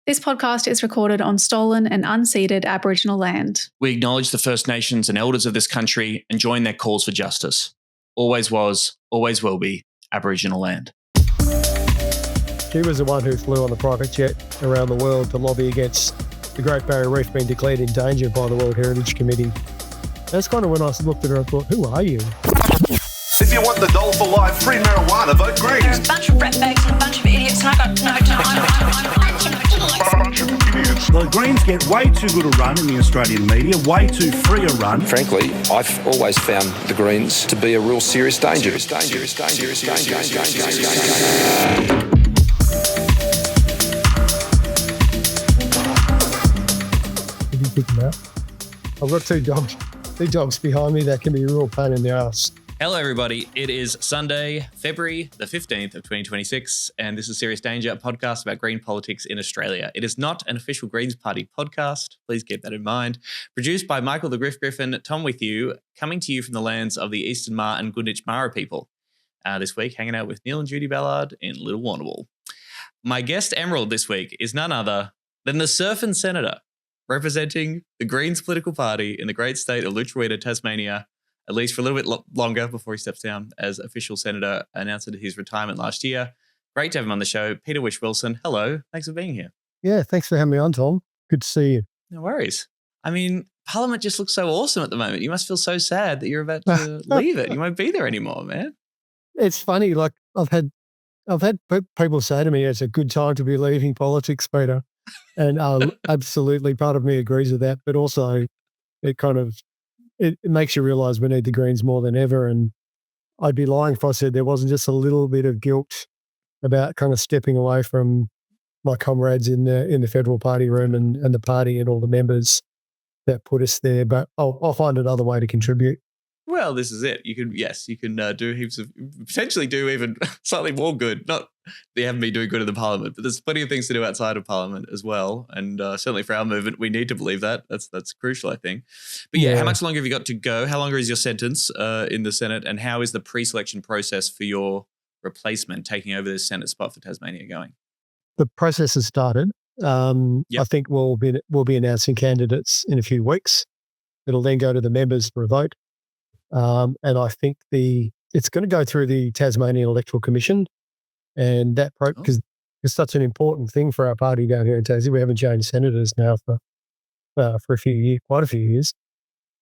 This podcast is recorded on stolen and unceded Aboriginal land. We acknowledge the First Nations and elders of this country and join their calls for justice. Always was, always will be Aboriginal land. She was the one who flew on the private jet around the world to lobby against the Great Barrier Reef being declared endangered by the World Heritage Committee. That's kind of when I looked at her and thought, who are you? If you want the doll for life, free marijuana, vote Greens. There's a bunch of ratbags and a bunch of idiots, and I got no time. The Greens get way too good a run in the Australian media, way too free a run. Frankly, I've always found the Greens to be a real serious danger. What do you think about? I've got two dogs behind me that can be a real pain in the ass. Hello, everybody. It is Sunday, February the 15th of 2026, and this is Serious Danger, a podcast about green politics in Australia. It is not an official Greens Party podcast. Please keep that in mind. Produced by Michael the Griff Griffin, Tom with you, coming to you from the lands of the Eastern Maar and Goodnich Mara people. This week, hanging out with Neil and Judy Ballard in Little Warrnambool. My guest emerald this week is none other than the Surfing Senator, representing the Greens political party in the great state of Lutruwita, Tasmania, at least for a little bit longer before he steps down as official senator, announced his retirement last year. Great to have him on the show. Peter Whish-Wilson, hello. Thanks for being here. Yeah, thanks for having me on, Tom. Good to see you. No worries. I mean, Parliament just looks so awesome at the moment. You must feel so sad that you're about to leave it. You won't be there anymore, man. It's funny, like I've had people say to me, it's a good time to be leaving politics, Peter. And absolutely part of me agrees with that, but also it makes you realise we need the Greens more than ever. And I'd be lying if I said there wasn't just a little bit of guilt about kind of stepping away from my comrades in the federal party room and the party and all the members that put us there. But I'll find another way to contribute. Well, this is it. You can do heaps of, potentially do even slightly more good. Not that you haven't been doing good in the Parliament, but there's plenty of things to do outside of Parliament as well. And certainly for our movement, we need to believe that. That's crucial, I think. But yeah, how much longer have you got to go? How longer is your sentence in the Senate? And how is the pre-selection process for your replacement taking over the Senate spot for Tasmania going? The process has started. I think we'll be announcing candidates in a few weeks. It'll then go to the members for a vote. And I think it's going to go through the Tasmanian Electoral Commission, and that because it's such an important thing for our party down here in Tassie. We haven't changed senators now for quite a few years.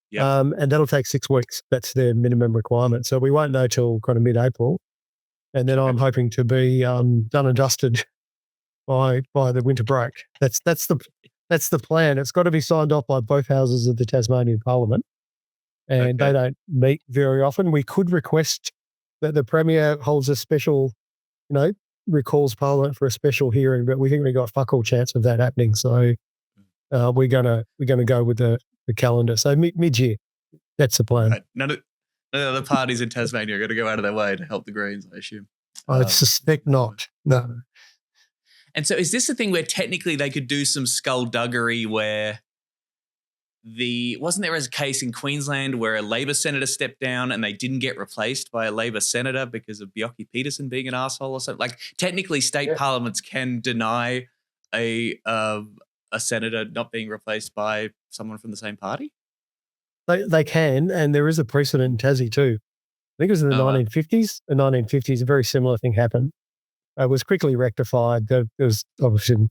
Yeah. And that'll take 6 weeks. That's their minimum requirement. So we won't know till kind of mid-April, and then I'm hoping to be done and dusted by the winter break. That's the plan. It's got to be signed off by both houses of the Tasmanian Parliament. And they don't meet very often. We could request that the Premier holds a special, recalls Parliament for a special hearing, but we think we got fuck all chance of that happening. So we're gonna go with the calendar. So mid-year, that's the plan. Right. None of the other parties in Tasmania are going to go out of their way to help the Greens, I assume. I suspect not. No. And so is this the thing where technically they could do some skullduggery where wasn't there a case in Queensland where a Labor senator stepped down and they didn't get replaced by a Labor senator because of Bjorky Peterson being an arsehole or something? Like technically state parliaments can deny a senator not being replaced by someone from the same party? They can, and there is a precedent in Tassie too. I think it was in the 1950s. In the 1950s, a very similar thing happened. It was quickly rectified. There was obviously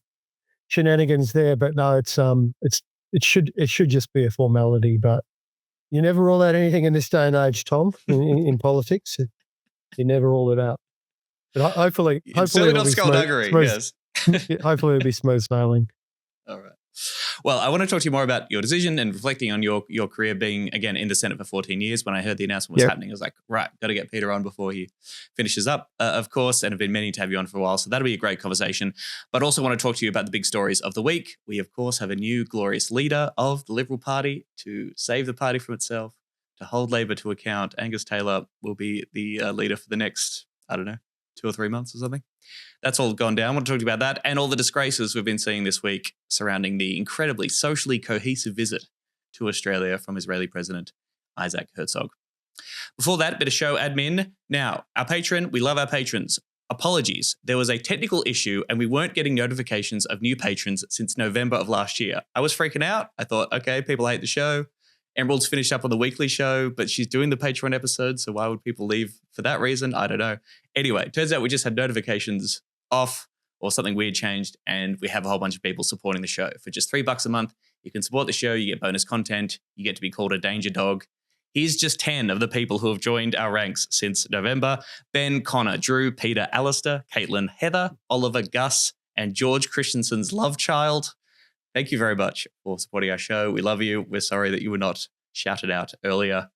shenanigans there, but no, it should just be a formality, but you never rule out anything in this day and age, Tom, in politics. You never rule it out. But hopefully certainly not skullduggery, yes. Hopefully it'll be smooth sailing. All right. Well, I want to talk to you more about your decision and reflecting on your career being, again, in the Senate for 14 years. When I heard the announcement was happening, I was like, right, got to get Peter on before he finishes up, of course, and have been meaning to have you on for a while. So that'll be a great conversation. But also want to talk to you about the big stories of the week. We, of course, have a new glorious leader of the Liberal Party to save the party from itself, to hold Labor to account. Angus Taylor will be the leader for the next, 2 or 3 months or something. That's all gone down. I want to talk to you about that and all the disgraces we've been seeing this week surrounding the incredibly socially cohesive visit to Australia from Israeli President Isaac Herzog. Before that, bit of show admin. Now, our patron, we love our patrons. apologies. There was a technical issue and we weren't getting notifications of new patrons since November of last year. I was freaking out. I thought, okay, people hate the show. Emerald's finished up on the weekly show, but she's doing the Patreon episode, so why would people leave for that reason? I don't know. Anyway, it turns out we just had notifications off or something weird changed, and we have a whole bunch of people supporting the show. For just $3 a month, you can support the show, you get bonus content, you get to be called a danger dog. Here's just 10 of the people who have joined our ranks since November. Ben, Connor, Drew, Peter, Alistair, Caitlin, Heather, Oliver, Gus, and George Christensen's love child. Thank you very much for supporting our show. We love you. We're sorry that you were not shouted out earlier.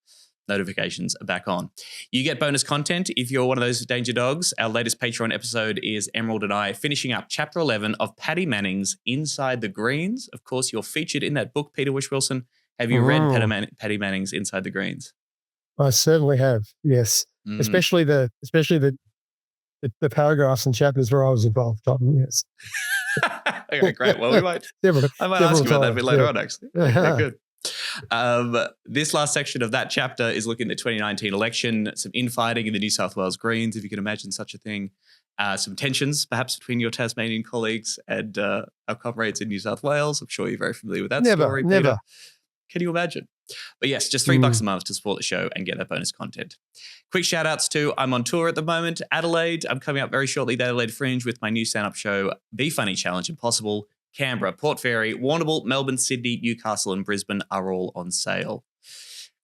Notifications are back on. You get bonus content if you're one of those danger dogs. Our latest Patreon episode is Emerald and I finishing up Chapter 11 of Paddy Manning's Inside the Greens. Of course, you're featured in that book, Peter Whish-Wilson. Have you read Paddy Manning's Inside the Greens? I certainly have, yes. Especially the paragraphs and chapters where I was involved. Yes. Okay, great. Well, I might ask you about that a bit later on, actually. Okay, good. This last section of that chapter is looking at the 2019 election, some infighting in the New South Wales Greens, if you can imagine such a thing, some tensions perhaps between your Tasmanian colleagues and our comrades in New South Wales. I'm sure you're very familiar with that story, Peter. Never. Can you imagine? But yes, just $3 a month to support the show and get that bonus content. Quick shout outs to, I'm on tour at the moment, Adelaide. I'm coming up very shortly, the Adelaide Fringe, with my new stand-up show, Be Funny Challenge Impossible. Canberra, Port Fairy, Warrnambool, Melbourne, Sydney, Newcastle and Brisbane are all on sale.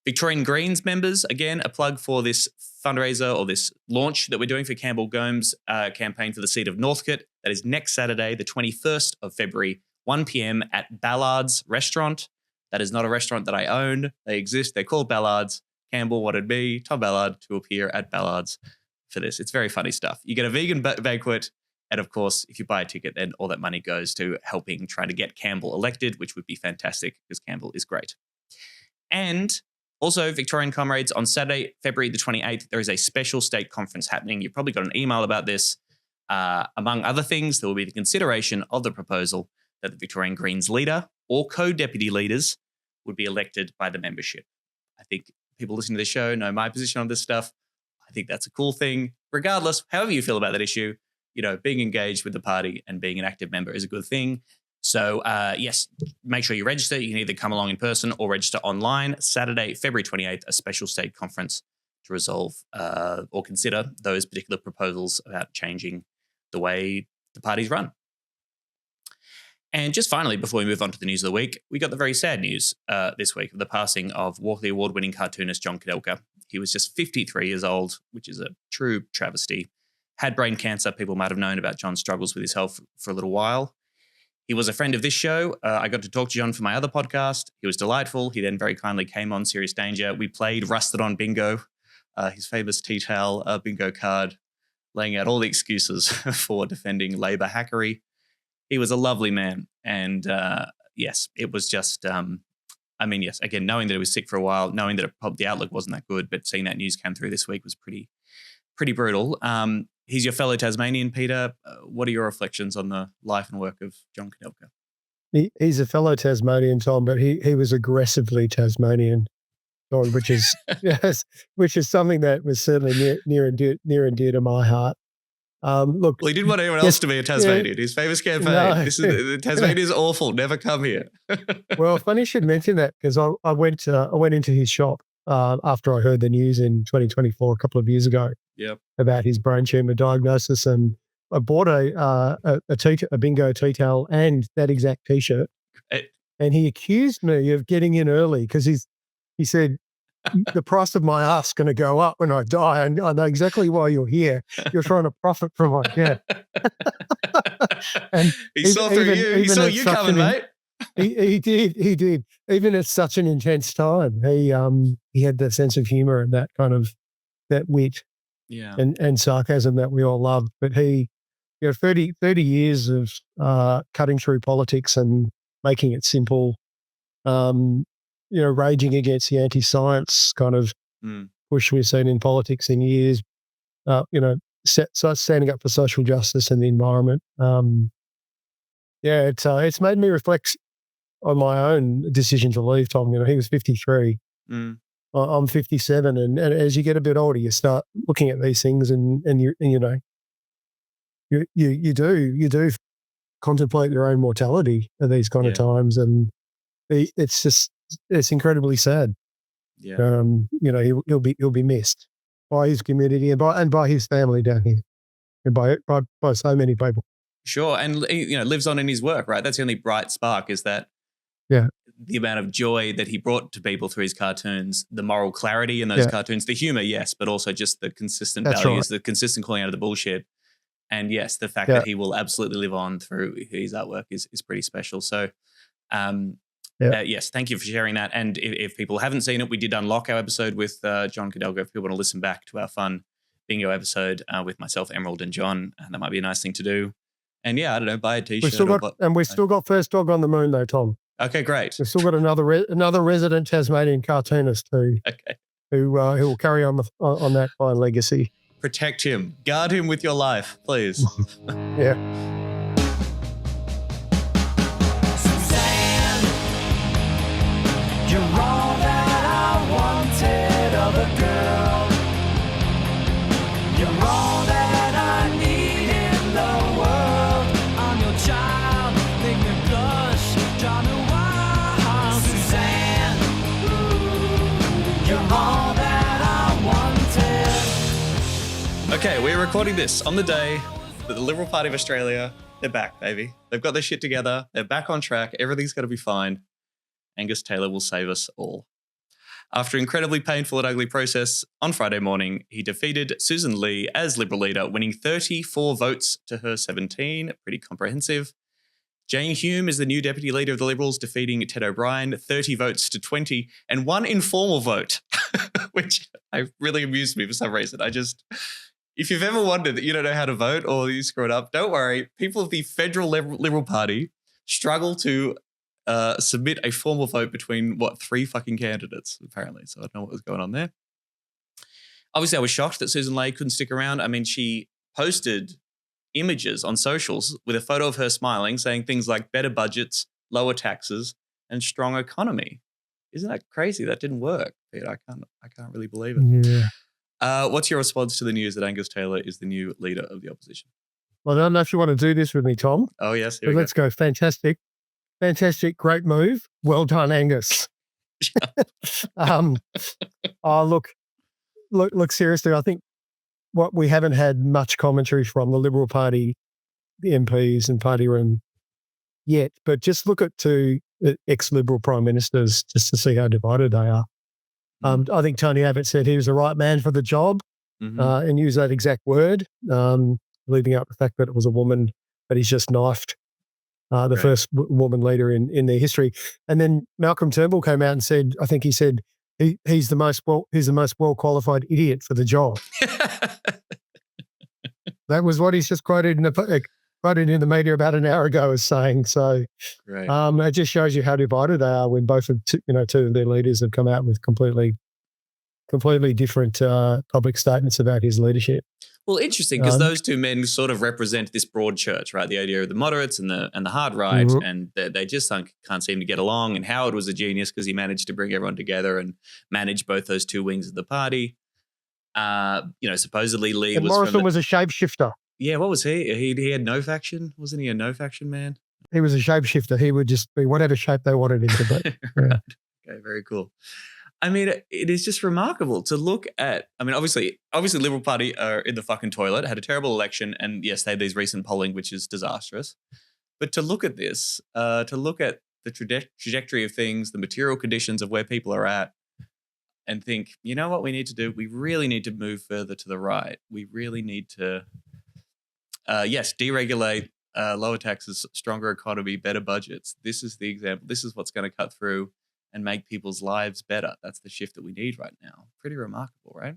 Victorian Greens members, again, a plug for this fundraiser or this launch that we're doing for Campbell Gome's campaign for the seat of Northcote. That is next Saturday, the 21st of February, 1 p.m. at Ballard's restaurant. That is not a restaurant that I own. They exist. They're called Ballard's. Campbell wanted me, Tom Ballard, to appear at Ballard's for this. It's very funny stuff. You get a vegan banquet. And of course, if you buy a ticket, then all that money goes to helping trying to get Campbell elected, which would be fantastic because Campbell is great. And also, Victorian comrades, on Saturday, February the 28th, there is a special state conference happening. You've probably got an email about this. Among other things, there will be the consideration of the proposal that the Victorian Greens leader or co-deputy leaders would be elected by the membership. I think people listening to this show know my position on this stuff. I think that's a cool thing. Regardless, however you feel about that issue, you know, being engaged with the party and being an active member is a good thing. So, yes, make sure you register. You can either come along in person or register online. Saturday, February 28th, a special state conference to resolve or consider those particular proposals about changing the way the parties run. And just finally, before we move on to the news of the week, we got the very sad news this week of the passing of Walkley Award-winning cartoonist John Kudelka. He was just 53 years old, which is a true travesty. Had brain cancer. People might have known about John's struggles with his health for a little while. He was a friend of this show. I got to talk to John for my other podcast. He was delightful. He then very kindly came on Serious Danger. We played Rusted On Bingo, his famous tea towel bingo card, laying out all the excuses for defending Labor hackery. He was a lovely man. And yes, it was just, yes, again, knowing that he was sick for a while, knowing that the outlook wasn't that good, but seeing that news come through this week was pretty brutal. He's your fellow Tasmanian, Peter. What are your reflections on the life and work of John Kudelka? He's a fellow Tasmanian, Tom, but he was aggressively Tasmanian, Tom, which is which is something that was certainly near and dear to my heart. Look, well, he didn't want anyone else to be a Tasmanian. His famous campaign. No. Tasmania is awful. Never come here. Well, funny you should mention that because I went into his shop after I heard the news in 2024, a couple of years ago. Yep. About his brain tumor diagnosis, and I bought a bingo tea towel and that exact T-shirt. And he accused me of getting in early because he said the price of my ass is going to go up when I die, and I know exactly why you're here. You're trying to profit from my death. And he saw through you. He saw you coming, mate. He did. Even at such an intense time, he had the sense of humor and that kind of that wit. Yeah. And sarcasm that we all love. But he, 30 years of cutting through politics and making it simple, raging against the anti-science kind of push we've seen in politics in years, standing up for social justice and the environment. It's made me reflect on my own decision to leave, Tom. He was 53. I'm 57, and as you get a bit older, you start looking at these things, and you do contemplate your own mortality at these kind of times, and it's incredibly sad. Yeah. He'll be missed by his community and by his family down here, and by so many people. Sure, and lives on in his work, right? That's the only bright spark, is that the amount of joy that he brought to people through his cartoons, the moral clarity in those cartoons, the humor, yes, but also just the consistent values, the consistent calling out of the bullshit. And yes, the fact that he will absolutely live on through his artwork is pretty special. So, yes, thank you for sharing that. And if people haven't seen it, we did unlock our episode with John Cadelgo. If people want to listen back to our fun bingo episode with myself, Emerald, and John, that might be a nice thing to do. And I don't know, buy a T-shirt. We've still got First Dog on the Moon though, Tom. Okay, great. We've still got another resident Tasmanian cartoonist who will carry on that fine legacy. Protect him. Guard him with your life, please. Yeah. Sussssan, you're all that I wanted of a girl. You're all that I need in the world. I'm your child, make me blush, drive me wild. Sussssan, you're all that I wanted. Okay, we're recording this on the day that the Liberal Party of Australia, they're back, baby. They've got their shit together. They're back on track. Everything's going to be fine. Angus Taylor will save us all. After an incredibly painful and ugly process, on Friday morning, he defeated Sussssan Ley as Liberal leader, winning 34 votes to her 17. Pretty comprehensive. Jane Hume is the new deputy leader of the Liberals, defeating Ted O'Brien, 30 votes to 20, and one informal vote, which really amused me for some reason. If you've ever wondered that you don't know how to vote or you screw it up, don't worry. People of the Federal Liberal Party struggle to submit a formal vote between, 3 fucking candidates, apparently. So I don't know what was going on there. Obviously, I was shocked that Sussssan Ley couldn't stick around. I mean, she posted images on socials with a photo of her smiling, saying things like better budgets, lower taxes, and strong economy. Isn't that crazy? That didn't work, Pete. I can't really believe it. Yeah. What's your response to the news that Angus Taylor is the new leader of the opposition? Well, I don't know if you want to do this with me, Tom. Oh, yes. Let's go. Fantastic. Great move. Well done, Angus. Look, seriously, I think what we haven't had much commentary from the Liberal Party, the MPs and party room yet, but just look at two ex-Liberal prime ministers just to see how divided they are. I think Tony Abbott said he was the right man for the job and used that exact word, leaving out the fact that it was a woman that he's just knifed, the first woman leader in their history. And then Malcolm Turnbull came out and said, I think he said, he's the most well qualified idiot for the job. That was what he's just quoted in the media about an hour ago as saying. So it just shows you how divided they are when both of two of their leaders have come out with completely different public statements about his leadership. Well, interesting, because those two men sort of represent this broad church, right? The idea of the moderates and the hard right, and they just can't seem to get along. And Howard was a genius because he managed to bring everyone together and manage both those two wings of the party. Supposedly Lee and Morrison was a shapeshifter. Yeah, what was he? He had no faction. Wasn't he a no faction man? He was a shapeshifter. He would just be whatever shape they wanted him to be. Right. Okay, very cool. I mean, it is just remarkable to look at. I mean, obviously, Liberal Party are in the fucking toilet, had a terrible election, and yes, they had these recent polling, which is disastrous. But to look at this, to look at the trajectory of things, the material conditions of where people are at, and think, you know what we need to do? We really need to move further to the right. We really need to, deregulate, lower taxes, stronger economy, better budgets. This is the example. This is what's going to cut through and make people's lives better. That's the shift that we need right now. Pretty remarkable, right?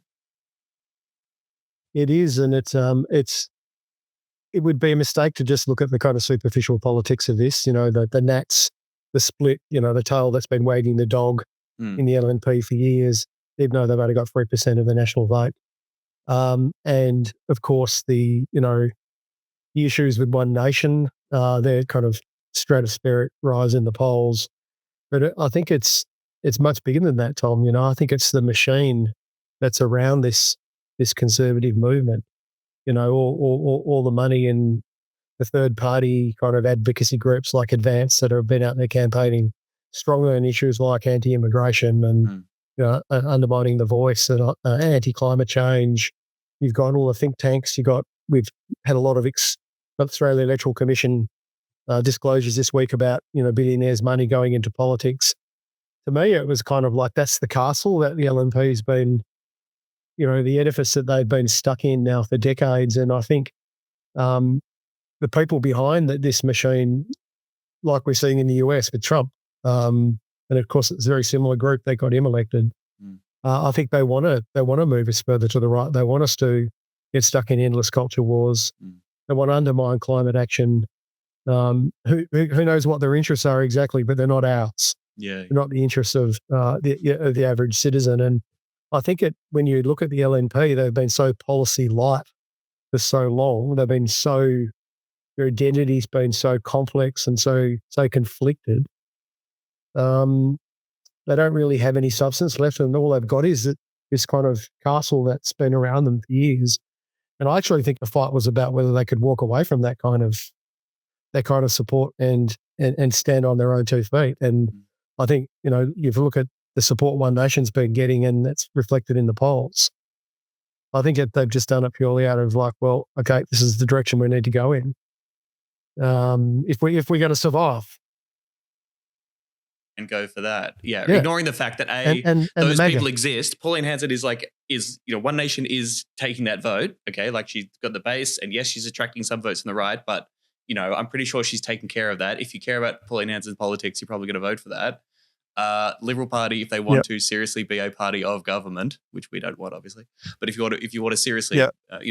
It is, and it would be a mistake to just look at the kind of superficial politics of this. The Nats, the split, the tail that's been wagging the dog in the LNP for years, even though they've only got 3% of the national vote. And of course, the issues with One Nation, their kind of stratospheric rise in the polls. But I think it's much bigger than that, Tom. I think it's the machine that's around this conservative movement. all the money in the third party kind of advocacy groups like Advance that have been out there campaigning strongly on issues like anti-immigration and undermining the voice and anti-climate change. You've got all the think tanks. We've had a lot of Australia Electoral Commission disclosures this week about billionaires' money going into politics. To me, it was kind of like that's the castle that the LNP's been, the edifice that they've been stuck in now for decades. And I think the people behind this machine, like we're seeing in the US with Trump, and of course it's a very similar group that got him elected. I think they want to move us further to the right. They want us to get stuck in endless culture wars. They want to undermine climate action. Who knows what their interests are exactly, but they're not ours. Yeah, They're not the interests of the average citizen. And I think when you look at the LNP, they've been so policy light for so long. They've been their identity's been so complex and so conflicted. They don't really have any substance left, and all they've got is this kind of castle that's been around them for years. And I actually think the fight was about whether they could walk away from that kind of support and stand on their own 2 feet. And I think, you look at the support One Nation's been getting, and that's reflected in the polls. I think they've just done it purely out of like, well, okay, this is the direction we need to go in. If we're going to survive. And go for that. Yeah. Ignoring the fact that and those people exist. Pauline Hanson is One Nation is taking that vote. Okay. Like she's got the base, and yes, she's attracting some votes on the right, but I'm pretty sure she's taking care of that. If you care about Pauline Hanson's politics, you're probably going to vote for that. Liberal Party, if they want to seriously be a party of government, which we don't want, obviously, but if you want to seriously,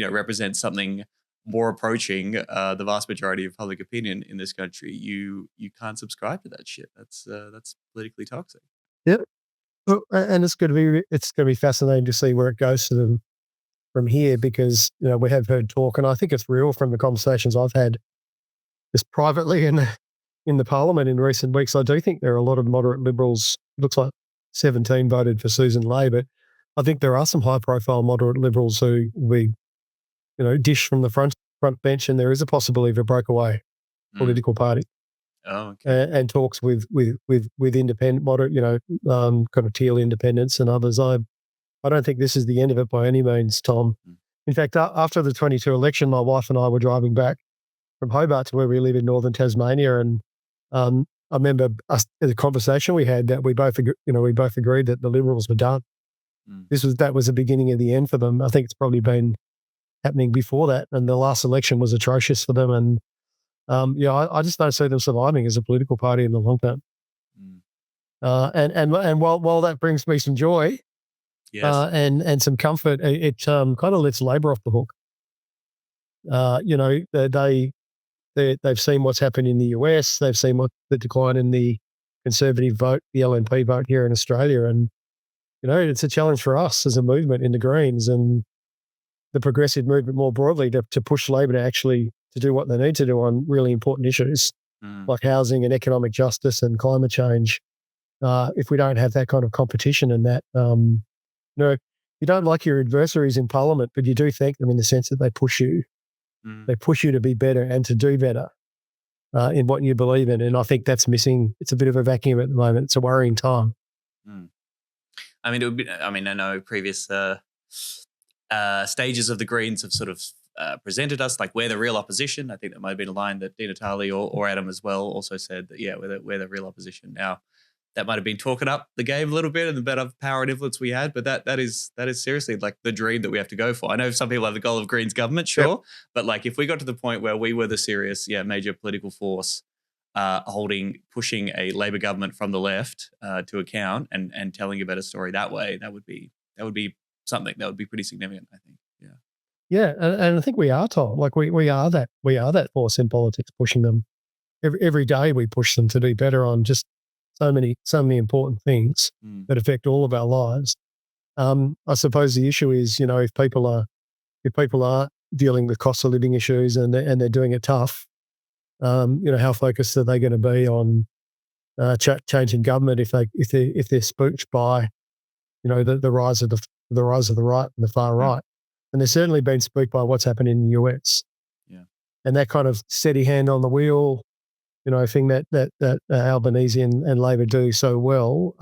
represent something more approaching the vast majority of public opinion in this country, you can't subscribe to that shit. That's politically toxic. Yeah, and it's going to be fascinating to see where it goes to them from here, because we have heard talk, and I think it's real from the conversations I've had just privately in the Parliament in recent weeks. I do think there are a lot of moderate Liberals. It looks like 17 voted for Sussssan Ley, but I think there are some high-profile moderate Liberals who we dish from the front bench, and there is a possibility of a breakaway political party. Oh, okay. And talks with independent, moderate, kind of teal independents and others. I don't think this is the end of it by any means, Tom. In fact, after the 22 election, my wife and I were driving back from Hobart to where we live in northern Tasmania, and I remember the conversation we had that we both agreed that the Liberals were done. That was the beginning of the end for them. I think it's probably been happening before that, and the last election was atrocious for them. And I just don't see them surviving as a political party in the long term. And while that brings me some joy, and some comfort, it kind of lets Labor off the hook. They've seen what's happened in the US. They've seen what the decline in the Conservative vote, the LNP vote here in Australia, and it's a challenge for us as a movement in the Greens and the progressive movement more broadly to push Labor to do what they need to do on really important issues like housing and economic justice and climate change. If we don't have that kind of competition and that, you don't like your adversaries in Parliament, but you do thank them in the sense that they push you. They push you to be better and to do better in what you believe in. And I think that's missing. It's a bit of a vacuum at the moment. It's a worrying time. I know previous stages of the Greens have sort of presented us like we're the real opposition. I think that might have been a line that Dina Talley or Adam as well also said that, we're the real opposition. Now, that might have been talking up the game a little bit and the better power and influence we had, but that is seriously like the dream that we have to go for. I know some people have the goal of Greens government, sure, but like if we got to the point where we were the serious, major political force pushing a Labor government from the left to account and telling a better story that way, that would be something that would be pretty significant, I think. Yeah, and I think we are, Tom. Like we are that force in politics, pushing them every day. We push them to do better on just so many important things that affect all of our lives. I suppose the issue is, if people are dealing with cost of living issues and they're doing it tough, how focused are they going to be on changing government if they're spooked by, the rise of the right and the far right? And they're certainly been spooked by what's happened in the US. Yeah. And that kind of steady hand on the wheel, thing that Albanese and Labor do so well,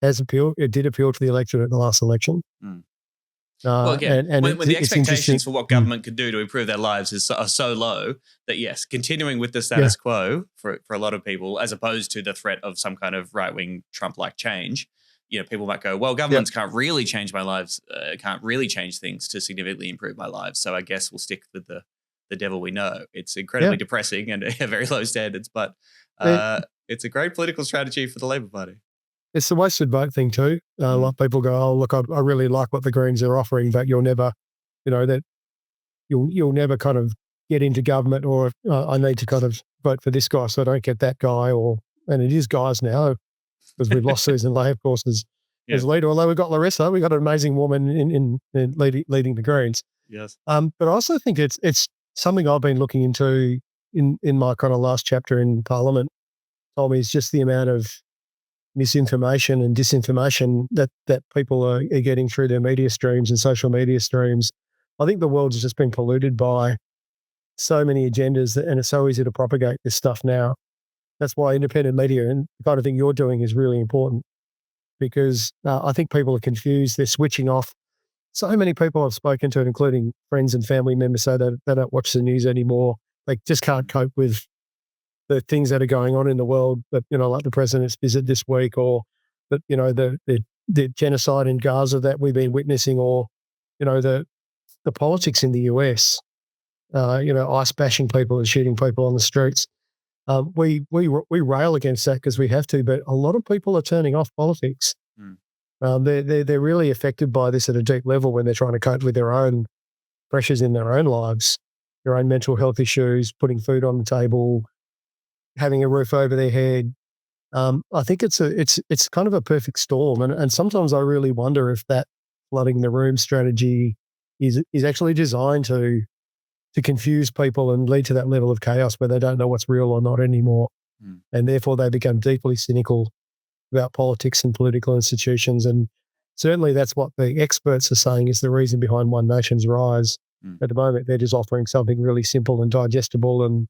it did appeal to the electorate at the last election. Well, again, when the it's expectations for what government could do to improve their lives are so low that, yes, continuing with the status quo for a lot of people, as opposed to the threat of some kind of right-wing Trump-like change, people might go, well, governments can't really change my lives, can't really change things to significantly improve my lives, so I guess we'll stick with the devil we know. It's incredibly depressing and very low standards, but it's a great political strategy for the Labor Party. It's the wasted vote thing too. A lot of people go, oh, look, I really like what the Greens are offering, but you'll never, you'll never kind of get into government, or I need to kind of vote for this guy so I don't get that guy, and it is guys now because we've lost Sussssan Ley, of course, as leader. Although we've got Larissa, we've got an amazing woman in leading the Greens. Yes. But I also think it's something I've been looking into in my kind of last chapter in Parliament, Tommy, is just the amount of misinformation and disinformation that people are getting through their media streams and social media streams. I think the world has just been polluted by so many agendas, and it's so easy to propagate this stuff now. That's why independent media and the kind of thing you're doing is really important, because I think people are confused. They're switching off. So many people I've spoken to, including friends and family members, say that they don't watch the news anymore. They just can't cope with the things that are going on in the world, that, like the president's visit this week, or that, the genocide in Gaza that we've been witnessing, or, the politics in the US, ice bashing people and shooting people on the streets. We rail against that because we have to, but a lot of people are turning off politics. They're really affected by this at a deep level when they're trying to cope with their own pressures in their own lives, their own mental health issues, putting food on the table, having a roof over their head. I think it's kind of a perfect storm, and sometimes I really wonder if that flooding the room strategy is actually designed to confuse people and lead to that level of chaos where they don't know what's real or not anymore, and therefore they become deeply cynical about politics and political institutions. And certainly that's what the experts are saying is the reason behind One Nation's rise. At the moment, they're just offering something really simple and digestible, and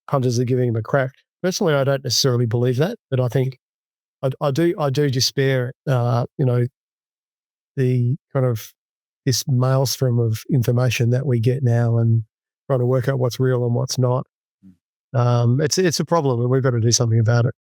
punters are giving them a crack. Personally, I don't necessarily believe that, but I think I do despair, the kind of this maelstrom of information that we get now, and trying to work out what's real and what's not. It's a problem, and we've got to do something about it.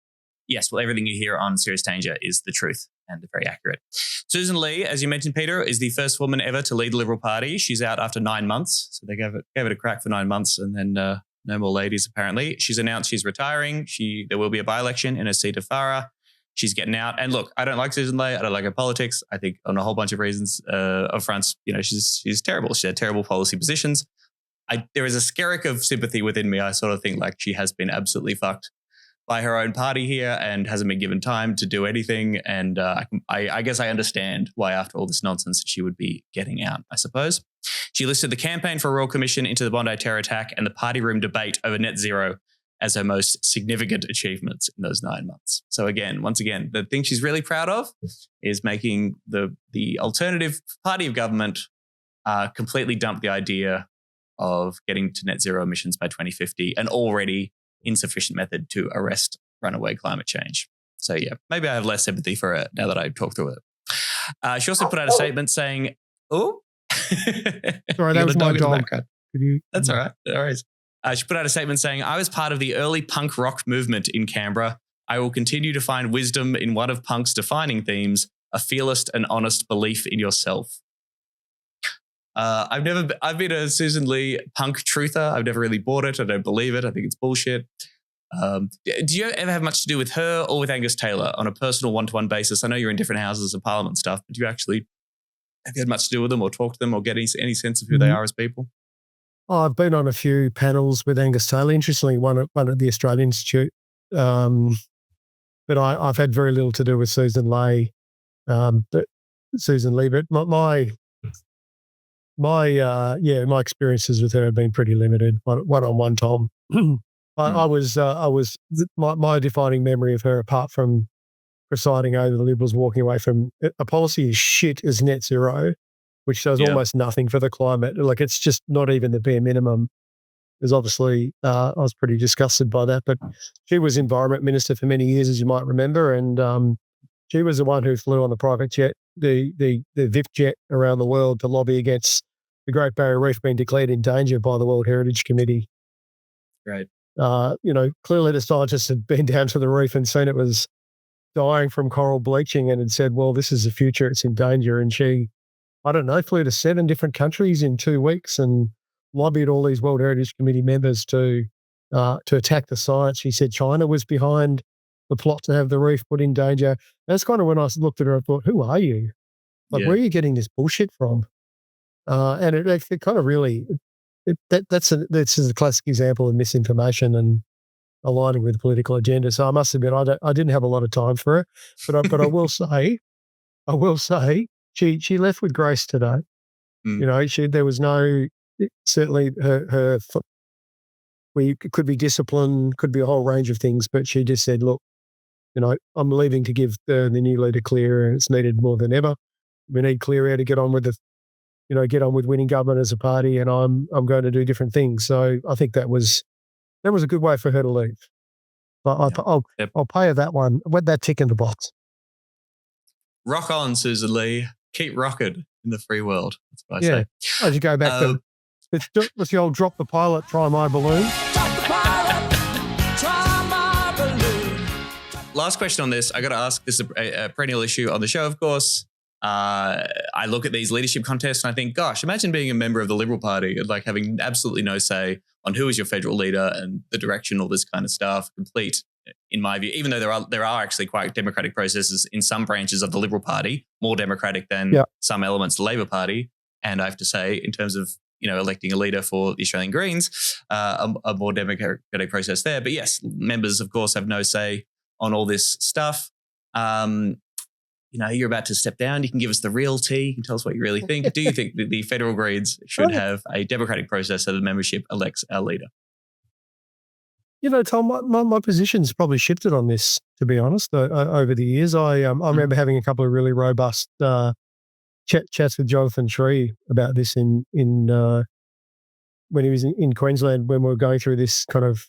Yes, well, everything you hear on Serious Danger is the truth and very accurate. Sussssan Ley, as you mentioned, Peter, is the first woman ever to lead the Liberal Party. She's out after 9 months, so they gave it a crack for 9 months, and then no more ladies, apparently. She's announced she's retiring. There will be a by-election in her seat of Farah. She's getting out. And look, I don't like Sussssan Ley. I don't like her politics. I think on a whole bunch of reasons of fronts, she's terrible. She had terrible policy positions. There is a skerrick of sympathy within me. I sort of think like she has been absolutely fucked by her own party here and hasn't been given time to do anything. And I guess I understand why after all this nonsense she would be getting out, I suppose. She listed the campaign for a Royal Commission into the Bondi terror attack and the party room debate over net zero as her most significant achievements in those 9 months. So once again, the thing she's really proud of is making the alternative party of government completely dump the idea of getting to net zero emissions by 2050, an already insufficient method to arrest runaway climate change. So yeah, maybe I have less sympathy for it now that I talked through it. She also put out a statement saying, "Oh, sorry, that was my dog. That's all right. No worries." She put out a statement saying, "I was part of the early punk rock movement in Canberra. I will continue to find wisdom in one of punk's defining themes, a fearless and honest belief in yourself." I've been a Sussssan Ley punk truther. I've never really bought it. I don't believe it. I think it's bullshit. Do you ever have much to do with her or with Angus Taylor on a personal one-to-one basis? I know you're in different houses of Parliament stuff, but have you had much to do with them or talk to them or get any sense of who they are as people? Oh, I've been on a few panels with Angus Taylor. Interestingly, one at the Australian Institute. But I've had very little to do with Sussssan Ley. But my experiences with her have been pretty limited. One-on-one, Tom. My defining memory of her, apart from presiding over the Liberals walking away from a policy as shit as net zero, which does almost nothing for the climate. Like, it's just not even the bare minimum. There's obviously, I was pretty disgusted by that, but she was Environment Minister for many years, as you might remember, and she was the one who flew on the private jet, the VIP jet around the world to lobby against the Great Barrier Reef being declared in danger by the World Heritage Committee. Right. Clearly the scientists had been down to the reef and seen it was dying from coral bleaching and had said, well, this is the future, it's in danger. And she, I don't know, flew to 7 different countries in 2 weeks and lobbied all these World Heritage Committee members to attack the science. She said China was behind the plot to have the reef put in danger. That's kind of when I looked at her and thought, who are you? Like, where are you getting this bullshit from? And it kind of really, this is a classic example of misinformation and aligning with the political agenda. So I must admit, I didn't have a lot of time for it, but I will say, she left with grace today. There was no, certainly her we could be discipline, could be a whole range of things, but she just said, look, I'm leaving to give the new leader clear, and it's needed more than ever. We need clear air to get on with winning government as a party, and I'm going to do different things. So I think that was a good way for her to leave. But I'll pay her that one. With that tick in the box. Rock on, Sussssan Ley. Keep rocking in the free world. That's what I say. As you go back to let's the old drop the pilot, try my balloon. Last question on this. I got to ask, this is a perennial issue on the show, of course. I look at these leadership contests and I think, gosh, imagine being a member of the Liberal Party and like having absolutely no say on who is your federal leader and the direction, all this kind of stuff. Complete, in my view, even though there are actually quite democratic processes in some branches of the Liberal Party, more democratic than some elements of the Labor Party. And I have to say, in terms of electing a leader for the Australian Greens, a more democratic process there. But yes, members, of course, have no say on all this stuff. You're about to step down. You can give us the real tea. You can tell us what you really think. Do you think that the federal Greens should have a democratic process so the membership elects our leader? Tom, my position's probably shifted on this, to be honest, over the years. I remember having a couple of really robust chats with Jonathan Tree about this in when he was in Queensland, when we were going through this kind of,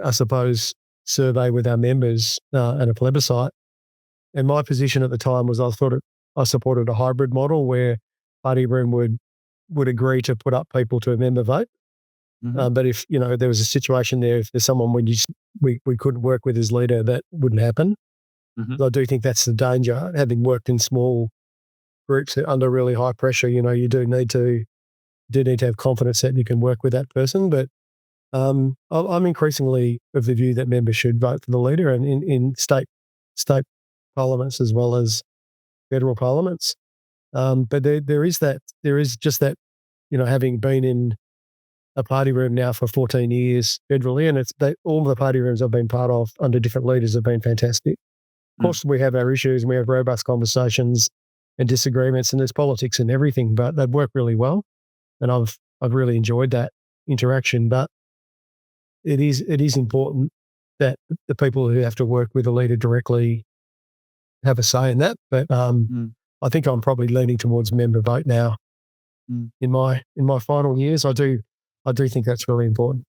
I suppose, survey with our members and a plebiscite. And my position at the time was I supported a hybrid model where party room would agree to put up people to a member vote. Mm-hmm. But if there was a situation there, if there's someone we couldn't work with as leader, that wouldn't happen. Mm-hmm. So I do think that's the danger. Having worked in small groups under really high pressure, you do need to have confidence that you can work with that person. But I'm increasingly of the view that members should vote for the leader, and in state parliaments as well as federal parliaments. But there is just that, having been in a party room now for 14 years federally, and all the party rooms I've been part of under different leaders have been fantastic. Of course, we have our issues and we have robust conversations and disagreements, and there's politics and everything, but they've worked really well, and I've really enjoyed that interaction. But it is important that the people who have to work with a leader directly have a say in that. But I think I'm probably leaning towards member vote now. In my final years, I do think that's really important.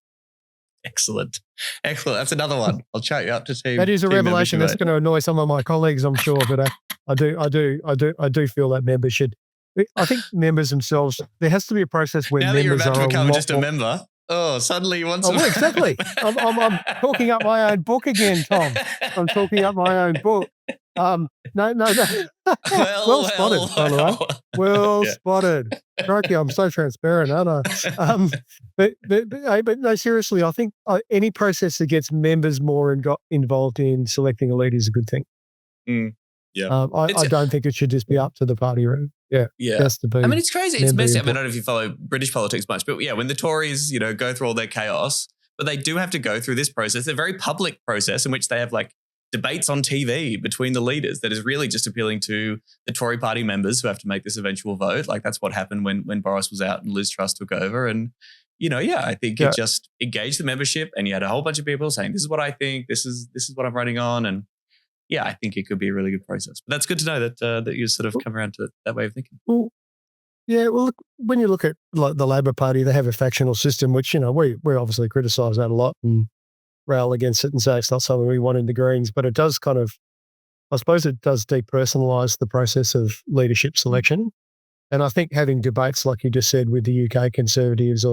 Excellent. That's another one. I'll chat you up to team. That is a revelation that's membership. going to annoy some of my colleagues, I'm sure. But I do feel that members should. I think members themselves. There has to be a process where Now that members you're about to are become just a member, suddenly you want some. Oh, exactly. I'm talking up my own book again, Tom. I'm talking up my own book. No. Well spotted, by the way. Well spotted. Crikey, I'm so transparent, aren't I? But no, seriously, I think any process that gets members more involved in selecting a leader is a good thing. Yeah. I don't think it should just be up to the party room. Yeah. Yeah. It has to be. I mean, it's crazy. It's messy. I input. don't know if you follow British politics much, but yeah, when the Tories, go through all their chaos, but they do have to go through this process, a very public process in which they have like debates on TV between the leaders that is really just appealing to the Tory party members who have to make this eventual vote. Like that's what happened when Boris was out and Liz Truss took over. And, I think it just engaged the membership, and you had a whole bunch of people saying, this is what I think, this is what I'm running on. And yeah, I think it could be a really good process. But that's good to know that you sort of come around to that way of thinking. Well, Yeah, well, look, when you look at like the Labor Party, they have a factional system, which, we obviously criticise that a lot and rail against it and say it's not something we want in the Greens, but it does I suppose it does depersonalise the process of leadership selection. And I think having debates, like you just said, with the UK Conservatives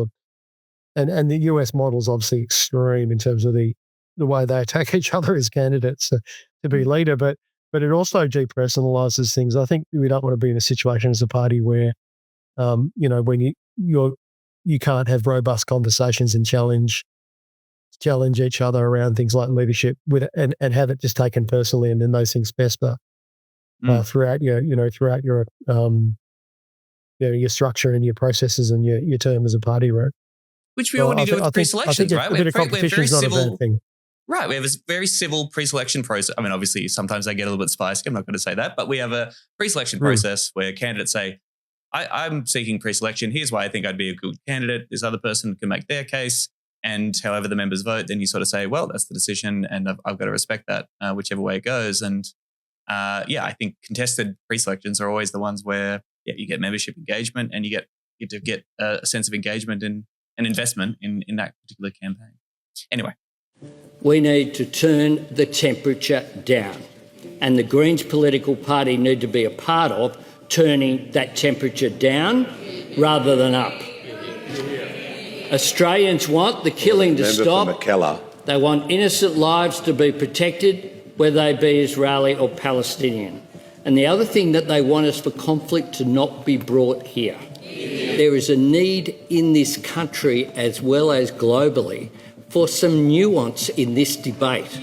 and the US model is obviously extreme in terms of the way they attack each other as candidates to be leader, but it also depersonalises things. I think we don't want to be in a situation as a party where, when you can't have robust conversations and challenge each other around things like leadership and have it just taken personally, and then those things fester throughout your structure and your processes and your term as a party, right? Which we already do with pre-selections, right? A bit of competition is not a bad thing. Right, we have a very civil pre-selection process. I mean, obviously, sometimes they get a little bit spicy. I'm not going to say that, but we have a pre-selection process where candidates say, I'm seeking pre-selection. Here's why I think I'd be a good candidate. This other person can make their case. And however the members vote, then you sort of say, well, that's the decision, and I've got to respect that, whichever way it goes. And I think contested pre-selections are always the ones where you get membership engagement, and you get to get a sense of engagement and investment in that particular campaign. Anyway. We need to turn the temperature down, and the Greens political party need to be a part of turning that temperature down rather than up. Australians want the killing to stop. They want innocent lives to be protected, whether they be Israeli or Palestinian. And the other thing that they want is for conflict to not be brought here. There is a need in this country as well as globally for some nuance in this debate,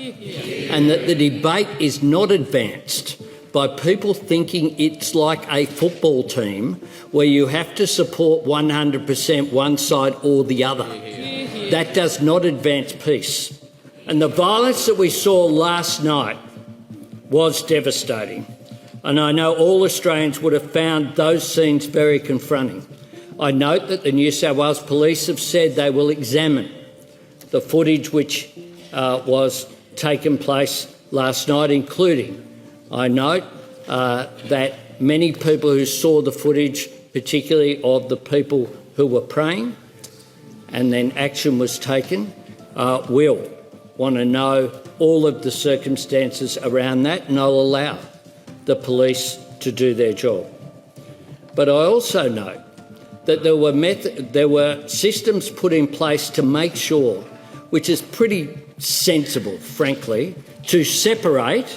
and that the debate is not advanced by people thinking it's like a football team where you have to support 100% one side or the other. That does not advance peace. And the violence that we saw last night was devastating. And I know all Australians would have found those scenes very confronting. I note that the New South Wales Police have said they will examine the footage which was taken place last night, including, I note, that many people who saw the footage, particularly of the people who were praying, and then action was taken, will want to know all of the circumstances around that, and I'll allow the police to do their job. But I also note that there were systems put in place to make sure, which is pretty sensible, frankly, to separate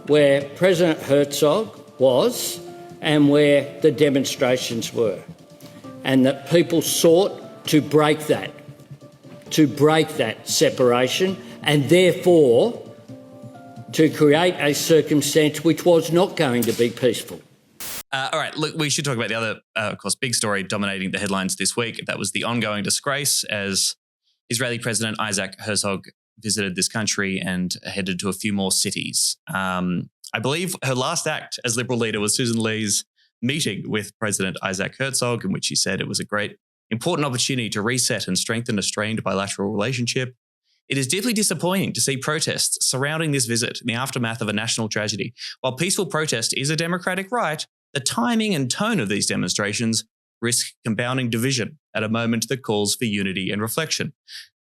where President Herzog was and where the demonstrations were, and that people sought to break that separation, and therefore to create a circumstance which was not going to be peaceful. All right, look, we should talk about the other, of course, big story dominating the headlines this week. That was the ongoing disgrace as Israeli President Isaac Herzog visited this country and headed to a few more cities. I believe her last act as Liberal leader was Sussssan Ley's meeting with President Isaac Herzog, in which she said it was a great, important opportunity to reset and strengthen a strained bilateral relationship. It is deeply disappointing to see protests surrounding this visit in the aftermath of a national tragedy. While peaceful protest is a democratic right, the timing and tone of these demonstrations risk compounding division at a moment that calls for unity and reflection.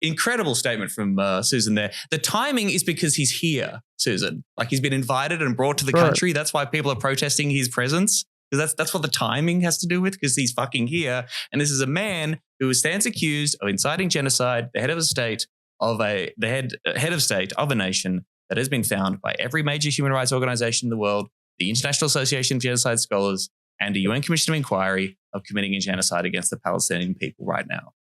Incredible statement from Sussssan there. The timing is because he's here, Sussssan. Like, he's been invited and brought to the country. That's why people are protesting his presence. Because that's what the timing has to do with, because he's fucking here. And this is a man who stands accused of inciting genocide, the head of state of a nation that has been found by every major human rights organization in the world, the International Association of Genocide Scholars, and a UN Commission of Inquiry of committing a genocide against the Palestinian people right now.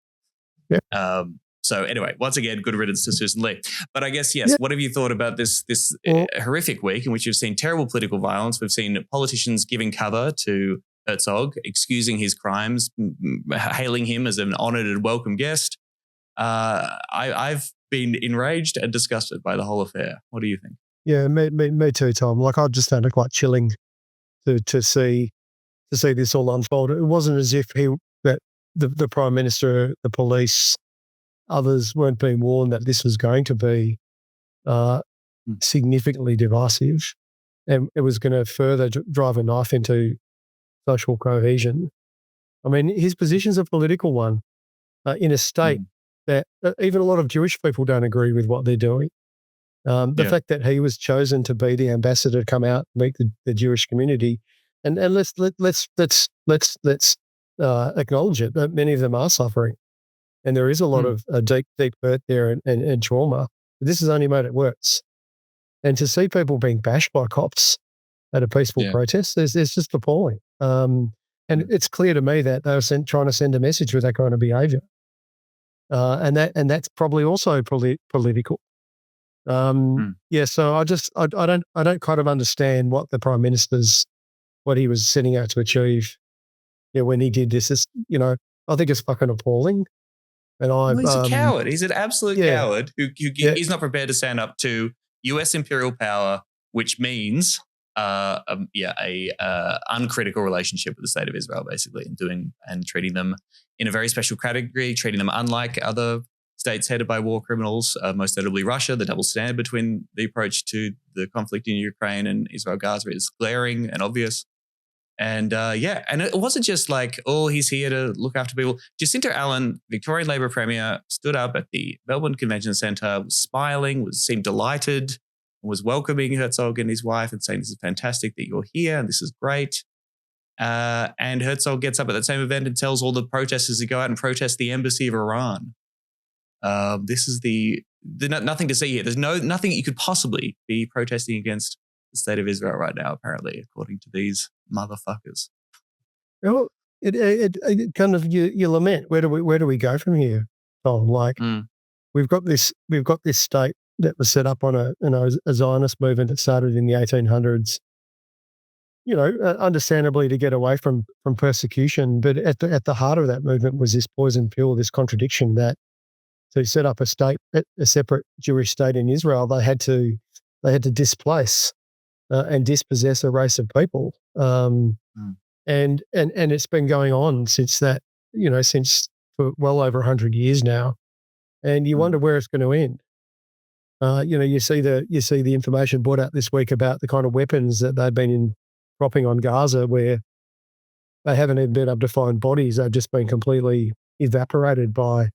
Yeah. So anyway, once again, good riddance to Sussssan Ley. But I guess, yes, what have you thought about this horrific week in which you've seen terrible political violence? We've seen politicians giving cover to Herzog, excusing his crimes, hailing him as an honoured and welcome guest. I've been enraged and disgusted by the whole affair. What do you think? Yeah, me too, Tom. Like, I just found it quite chilling to see this all unfold. It wasn't as if the Prime Minister, the police, others weren't being warned that this was going to be significantly divisive, and it was going to further drive a knife into social cohesion. I mean, his position's a political one in a state that even a lot of Jewish people don't agree with what they're doing. The fact that he was chosen to be the ambassador to come out and meet the Jewish community, and let's acknowledge it, that many of them are suffering, and there is a lot of deep hurt there and trauma. But this has only made it worse. And to see people being bashed by cops at a peaceful protest, it's just appalling. And it's clear to me that they were trying to send a message with that kind of behaviour, and that's probably also political. So I don't kind of understand what the Prime Minister's, what he was setting out to achieve when he did this. I think it's fucking appalling. And he's a coward. He's an absolute coward who he's not prepared to stand up to US imperial power, which means a uncritical relationship with the state of Israel, basically, and treating them in a very special category, treating them unlike other states headed by war criminals, most notably Russia. The double standard between the approach to the conflict in Ukraine and Israel-Gaza is glaring and obvious. And and it wasn't just like, he's here to look after people. Jacinta Allen, Victorian Labor Premier, stood up at the Melbourne Convention Centre, was smiling, seemed delighted, and was welcoming Herzog and his wife and saying, this is fantastic that you're here and this is great. And Herzog gets up at that same event and tells all the protesters to go out and protest the embassy of Iran. This is nothing to see here. There's nothing you could possibly be protesting against the state of Israel right now, apparently, according to these motherfuckers. Well, it kind of you lament where do we go from here, Tom? Like we've got this state that was set up on a Zionist movement that started in the 1800s. Understandably to get away from persecution, but at the heart of that movement was this poison pill, this contradiction that to set up a separate Jewish state in Israel, they had to displace and dispossess a race of people, and it's been going on since that, since for well over 100 years now, and you wonder where it's going to end. You see the information brought out this week about the kind of weapons that they've been dropping on Gaza, where they haven't even been able to find bodies; they've just been completely evaporated by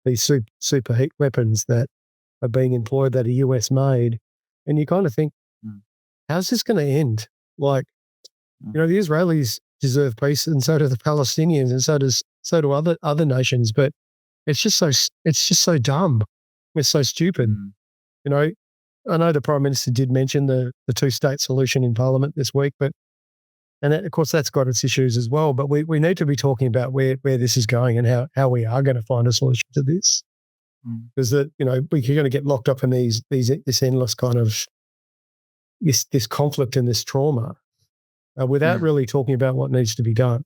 these superheat weapons that are being employed that are US made. And you kind of think, how's this going to end? Like, the Israelis deserve peace, and so do the Palestinians, and so do other nations. But it's just so dumb. It's so stupid. I know the Prime Minister did mention the two-state solution in Parliament this week, and that, of course, that's got its issues as well. But we need to be talking about where this is going and how we are going to find a solution to this, because we're going to get locked up in this endless kind of this conflict and this trauma without really talking about what needs to be done.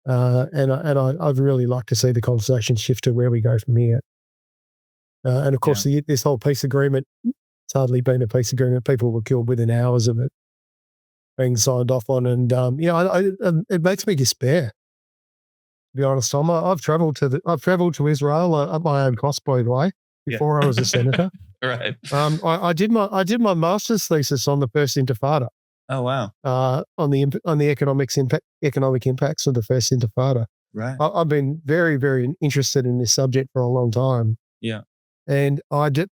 And I'd really like to see the conversation shift to where we go from here. And of course, this whole peace agreement, it's hardly been a peace agreement. People were killed within hours of it being signed off on, and it makes me despair. To be honest, Tom, I've travelled to Israel at my own cost, by the way, before I was a senator. Right. I did my master's thesis on the First Intifada. Oh wow. On the economic impacts of the First Intifada. Right. I've been very, very interested in this subject for a long time. Yeah. And I got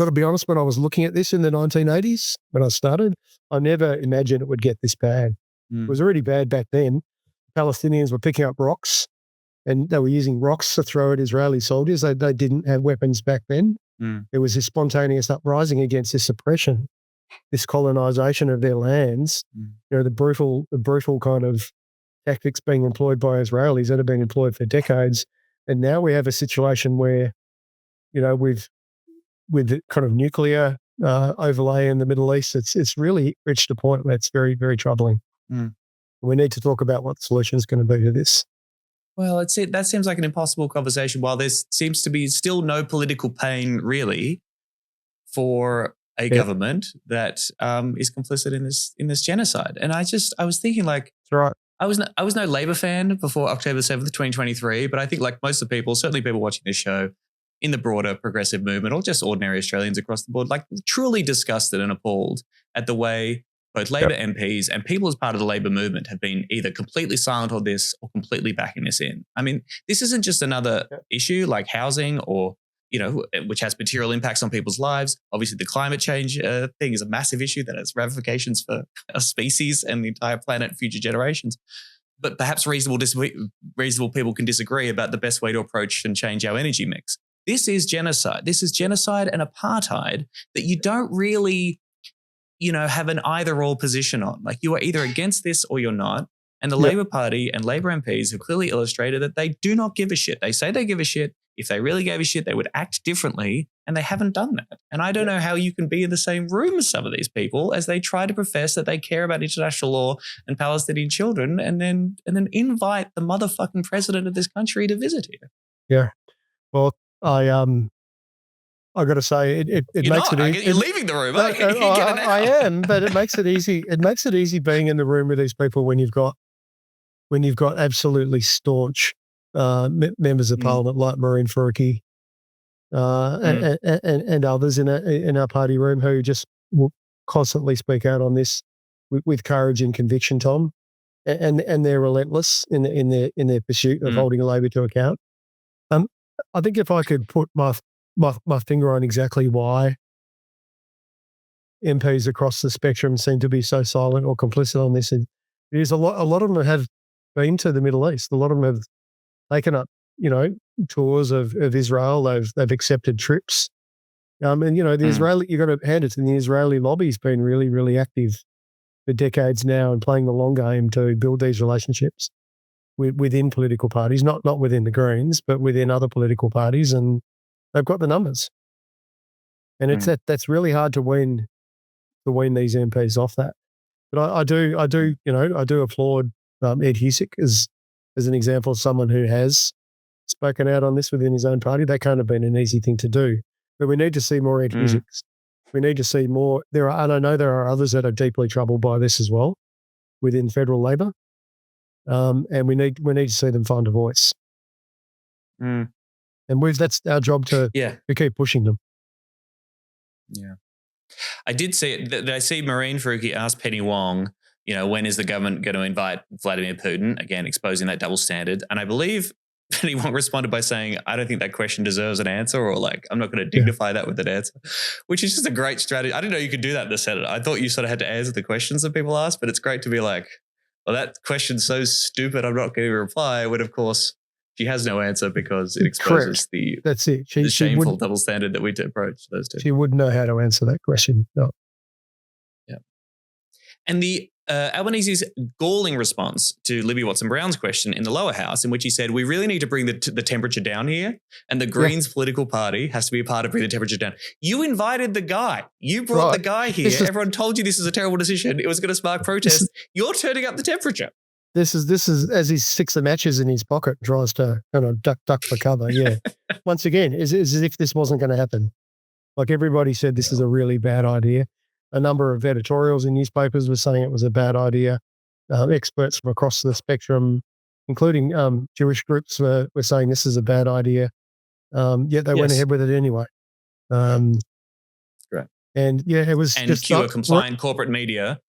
to be honest, when I was looking at this in the 1980s, when I started, I never imagined it would get this bad. It was already bad back then. Palestinians were picking up rocks, and they were using rocks to throw at Israeli soldiers. They didn't have weapons back then. There was this spontaneous uprising against this oppression, this colonization of their lands. The brutal kind of tactics being employed by Israelis that have been employed for decades. And now we have a situation where, with the kind of nuclear overlay in the Middle East, it's really reached a point where it's very, very troubling. We need to talk about what the solution is going to be to this. Well, that seems like an impossible conversation, while there seems to be still no political pain, really, for a government that is complicit in this genocide. And I was thinking, like, that's right. I was no Labor fan before October 7th, 2023, but I think, like most of the people, certainly people watching this show, in the broader progressive movement, or just ordinary Australians across the board, like, truly disgusted and appalled at the way both Labor MPs and people as part of the Labor movement have been either completely silent on this or completely backing this in. I mean, this isn't just another issue like housing or, which has material impacts on people's lives. Obviously, the climate change thing is a massive issue that has ramifications for our species and the entire planet and future generations. But perhaps reasonable people can disagree about the best way to approach and change our energy mix. This is genocide. This is genocide and apartheid that you don't really, have an either-or position on. Like, you are either against this or you're not. And the Labor Party and Labor MPs have clearly illustrated that they do not give a shit. They say they give a shit. If they really gave a shit, they would act differently, and they haven't done that. And I don't know how you can be in the same room as some of these people as they try to profess that they care about international law and Palestinian children, and then invite the motherfucking president of this country to visit here. Yeah. Well, I got to say, it makes it easy. You're leaving the room. I am, but it makes it easy. It makes it easy being in the room with these people when you've got absolutely staunch members of Parliament like Marine Faruqi and others in our party room who just will constantly speak out on this with courage and conviction, Tom, and they're relentless in their pursuit of holding Labor to account. I think if I could put my finger on exactly why MPs across the spectrum seem to be so silent or complicit on this, it is a lot of them have been to the Middle East. A lot of them have taken up, tours of Israel. They've accepted trips. The Israeli, you've got to hand it to the Israeli lobby's been really, really active for decades now and playing the long game to build these relationships within political parties, not within the Greens, but within other political parties, and they've got the numbers. And it's that's really hard to wean these MPs off that. But I do applaud Ed Husic as an example of someone who has spoken out on this within his own party. That can't have been an easy thing to do. But we need to see more Ed Husics. We need to see more. And I know there are others that are deeply troubled by this as well within federal Labor. And we need to see them find a voice. And that's our job to keep pushing them. Yeah. I did see it. I see Marine Faruqi ask Penny Wong, when is the government going to invite Vladimir Putin? Again, exposing that double standard. And I believe Penny Wong responded by saying, I don't think that question deserves an answer, or I'm not going to dignify that with an answer, which is just a great strategy. I didn't know you could do that in the Senate. I thought you sort of had to answer the questions that people ask, but it's great to be like, well, that question's so stupid, I'm not going to reply, when of course she has no answer because it exposes the shameful double standard that we approach those two. She wouldn't know how to answer that question. No. Yeah. And the Albanese's galling response to Libby Watson-Brown's question in the lower house, in which he said, we really need to bring the temperature down here, and the Greens political party has to be a part of bringing the temperature down. You invited the guy. You brought the guy here. Everyone told you this is a terrible decision. It was going to spark protests. You're turning up the temperature. This is as he sticks the matches in his pocket, tries to duck for cover. Yeah. Once again, is as if this wasn't going to happen. Like everybody said, this is a really bad idea. A number of editorials in newspapers were saying it was a bad idea. Experts from across the spectrum, including Jewish groups, were saying this is a bad idea. Yet they went ahead with it anyway. Right. And it was and just cue a compliant corporate media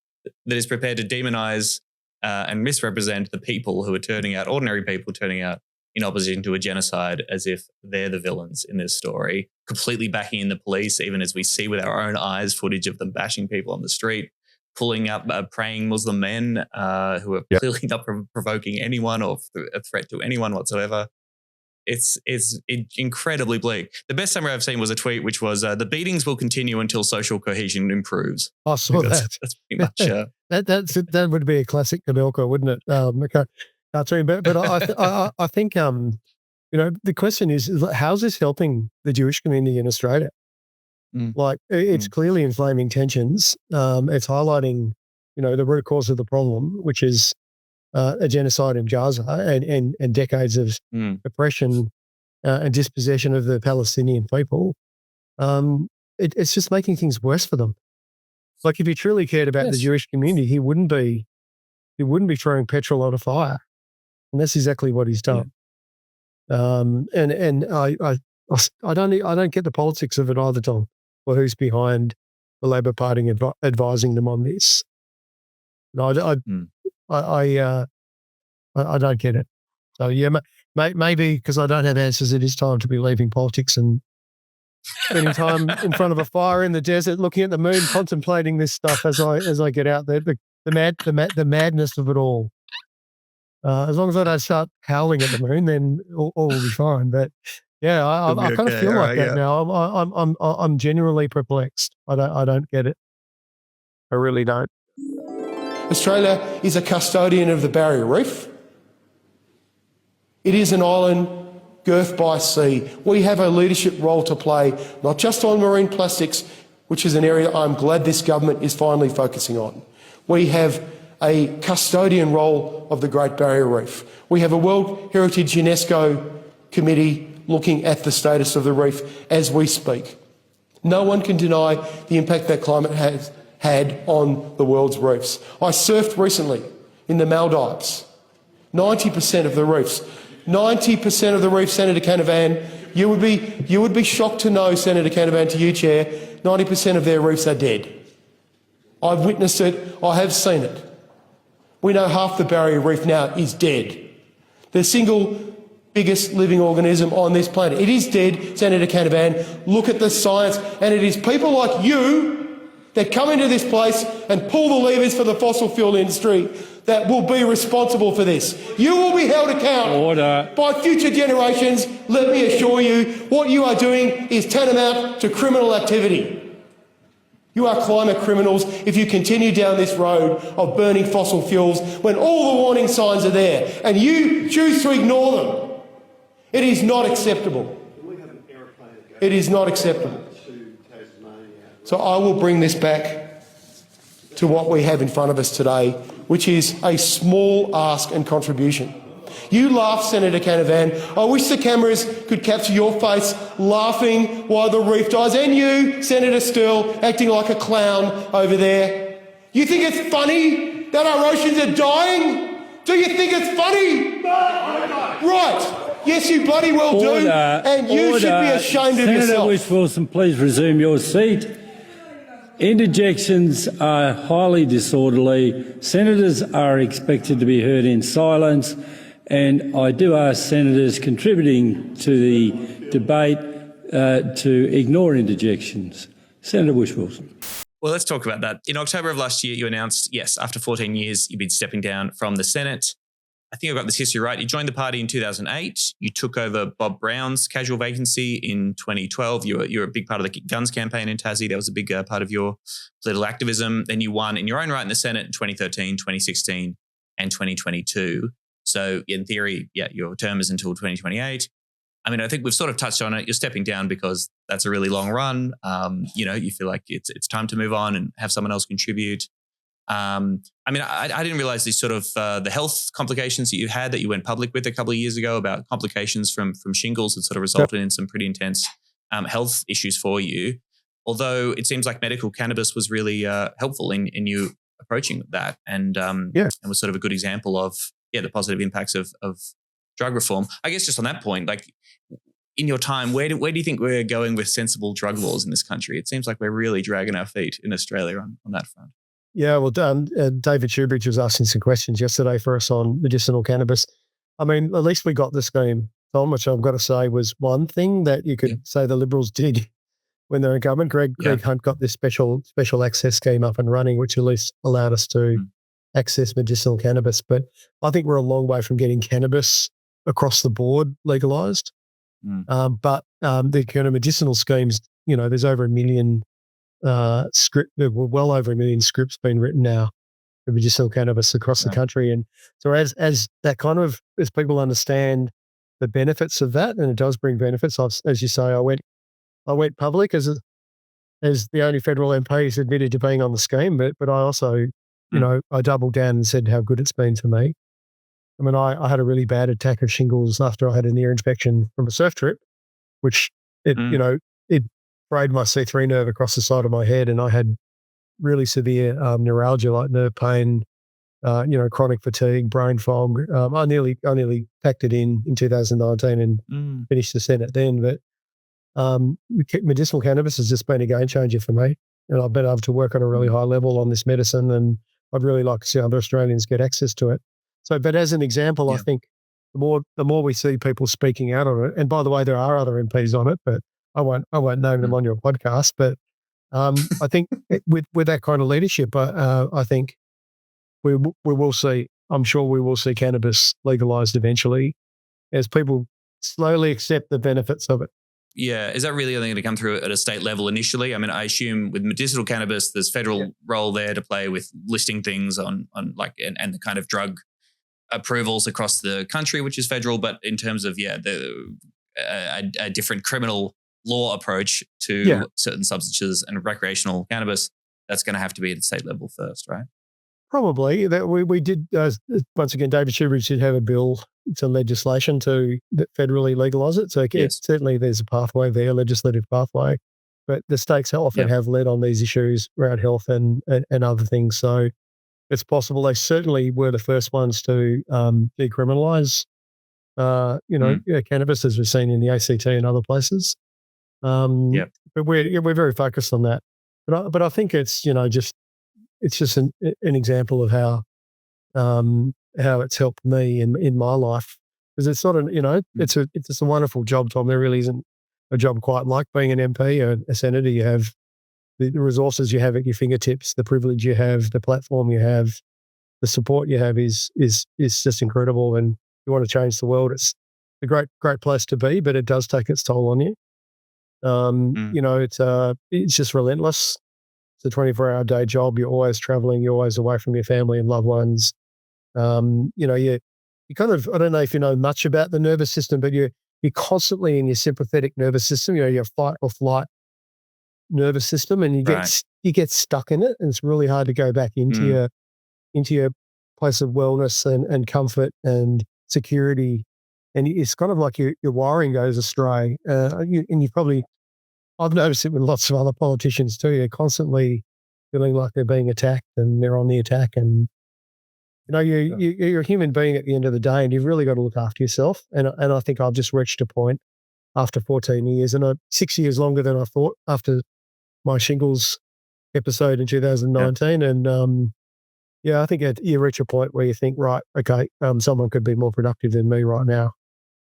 that is prepared to demonize and misrepresent the people who are turning out, ordinary people turning out in opposition to a genocide, as if they're the villains in this story, completely backing in the police, even as we see with our own eyes footage of them bashing people on the street, pulling up praying Muslim men who are clearly not provoking anyone or a threat to anyone whatsoever. It's incredibly bleak. The best summary I've seen was a tweet which was, the beatings will continue until social cohesion improves. I saw that. That's pretty much... that would be a classic Kadelka, wouldn't it? Cartoon. But I think, the question is how's this helping the Jewish community in Australia? It's clearly inflaming tensions. It's highlighting, the root cause of the problem, which is a genocide in Gaza and decades of oppression and dispossession of the Palestinian people. It's just making things worse for them. Like if he truly cared about the Jewish community, he wouldn't be throwing petrol on a fire, and that's exactly what he's done. And I don't get the politics of it either, Tom, or who's behind the Labor Party advising them on this. No, I don't get it. So yeah, maybe because I don't have answers, it is time to be leaving politics and spending time in front of a fire in the desert, looking at the moon, contemplating this stuff as I get out there. The madness of it all. As long as I don't start howling at the moon, then all will be fine. But yeah, I kind of feel like that now. I'm genuinely perplexed. I don't get it. I really don't. Australia is a custodian of the Barrier Reef. It is an island girthed by sea. We have a leadership role to play, not just on marine plastics, which is an area I'm glad this government is finally focusing on. We have a custodian role of the Great Barrier Reef. We have a World Heritage UNESCO committee looking at the status of the reef as we speak. No one can deny the impact that climate has had on the world's reefs. I surfed recently in the Maldives. 90% of the reefs. 90% of the reef, Senator Canavan. You would be shocked to know, Senator Canavan, to you, Chair, 90% of their reefs are dead. I've witnessed it. I have seen it. We know half the Barrier Reef now is dead. The single biggest living organism on this planet. It is dead, Senator Canavan. Look at the science. And it is people like you that come into this place and pull the levers for the fossil fuel industry that will be responsible for this. You will be held accountable by future generations. Let me assure you, what you are doing is tantamount to criminal activity. You are climate criminals if you continue down this road of burning fossil fuels when all the warning signs are there and you choose to ignore them. It is not acceptable. It is not acceptable. So I will bring this back to what we have in front of us today, which is a small ask and contribution. You laugh, Senator Canavan. I wish the cameras could capture your face laughing while the reef dies, and you, Senator Stirl, acting like a clown over there. You think it's funny that our oceans are dying? Do you think it's funny? Right. Yes, you bloody well do. And you should be ashamed of yourself. Senator Whish-Wilson, please resume your seat. Interjections are highly disorderly. Senators are expected to be heard in silence. And I do ask senators contributing to the debate to ignore interjections. Senator Whish-Wilson. Well, let's talk about that. In October of last year, you announced, yes, after 14 years, you've been stepping down from the Senate. I think I got this history right. You joined the party in 2008. You took over Bob Brown's casual vacancy in 2012. You were a big part of the guns campaign in Tassie. That was a big part of your political activism. Then you won in your own right in the Senate in 2013, 2016, and 2022. So in theory, yeah, your term is until 2028. I mean, I think we've sort of touched on it. You're stepping down because that's a really long run. You feel like it's time to move on and have someone else contribute. I mean, I didn't realize these sort of the health complications that you had that you went public with a couple of years ago about complications from shingles that sort of resulted in some pretty intense health issues for you. Although it seems like medical cannabis was really helpful in you approaching that and was sort of a good example of the positive impacts of drug reform. I guess just on that point, like in your time, where do you think we're going with sensible drug laws in this country? It seems like we're really dragging our feet in Australia on that front. Yeah, well, David Shoebridge was asking some questions yesterday for us on medicinal cannabis. I mean, at least we got the scheme, Tom, which I've got to say was one thing that you could say the Liberals did when they were in government. Greg Hunt got this special access scheme up and running, which at least allowed us to access medicinal cannabis. But I think we're a long way from getting cannabis across the board legalised. But the kind of medicinal schemes, there's over 1 million well over 1 million scripts being written now for medicinal cannabis across the country. And so as people understand the benefits of that, and it does bring benefits, as you say, I went public as the only federal MP who's admitted to being on the scheme, but I also, I doubled down and said how good it's been for me. I mean, I had a really bad attack of shingles after I had an ear infection from a surf trip, which it frayed my C3 nerve across the side of my head, and I had really severe neuralgia, like nerve pain, chronic fatigue, brain fog. I nearly packed it in 2019 and finished the Senate then. But medicinal cannabis has just been a game changer for me, and I've been able to work on a really high level on this medicine, and I'd really like to see other Australians get access to it. So, but as an example, I think the more we see people speaking out on it, and by the way, there are other MPs on it, but I won't name them on your podcast. But I think with that kind of leadership, I think we will see. I'm sure we will see cannabis legalised eventually, as people slowly accept the benefits of it. Yeah. Is that really only going to come through at a state level initially? I mean, I assume with medicinal cannabis, there's federal role there to play with listing things on like and the kind of drug approvals across the country, which is federal. But in terms of, a different criminal law approach to certain substances and recreational cannabis, that's going to have to be at the state level first, right? Probably. That we did, once again, David Shoebridge did have a bill to legislation to federally legalise it. So certainly there's a pathway there, legislative pathway. But the states often have led on these issues around health and other things. So it's possible they certainly were the first ones to decriminalise, cannabis, as we've seen in the ACT and other places. But we're very focused on that. But I think it's just an example of how it's helped me in my life, because it's not it's a wonderful job, Tom. There really isn't a job quite like being an MP or a senator. You have the resources you have at your fingertips, the privilege you have, the platform you have, the support you have is just incredible. And you want to change the world. It's a great place to be, but it does take its toll on you. It's just relentless. It's a 24-hour day job. You're always traveling. You're always away from your family and loved ones. You kind of, I don't know if you know much about the nervous system, but you're constantly in your sympathetic nervous system, your fight or flight nervous system, and you get stuck in it, and it's really hard to go back into your place of wellness and comfort and security. And it's kind of like your wiring goes astray. I've noticed it with lots of other politicians too. They're constantly feeling like they're being attacked and they're on the attack. And, you're a human being at the end of the day, and you've really got to look after yourself. And I think I've just reached a point after 14 years, and 6 years longer than I thought after my shingles episode in 2019. And, I think you reach a point where you think, right, okay, someone could be more productive than me right now.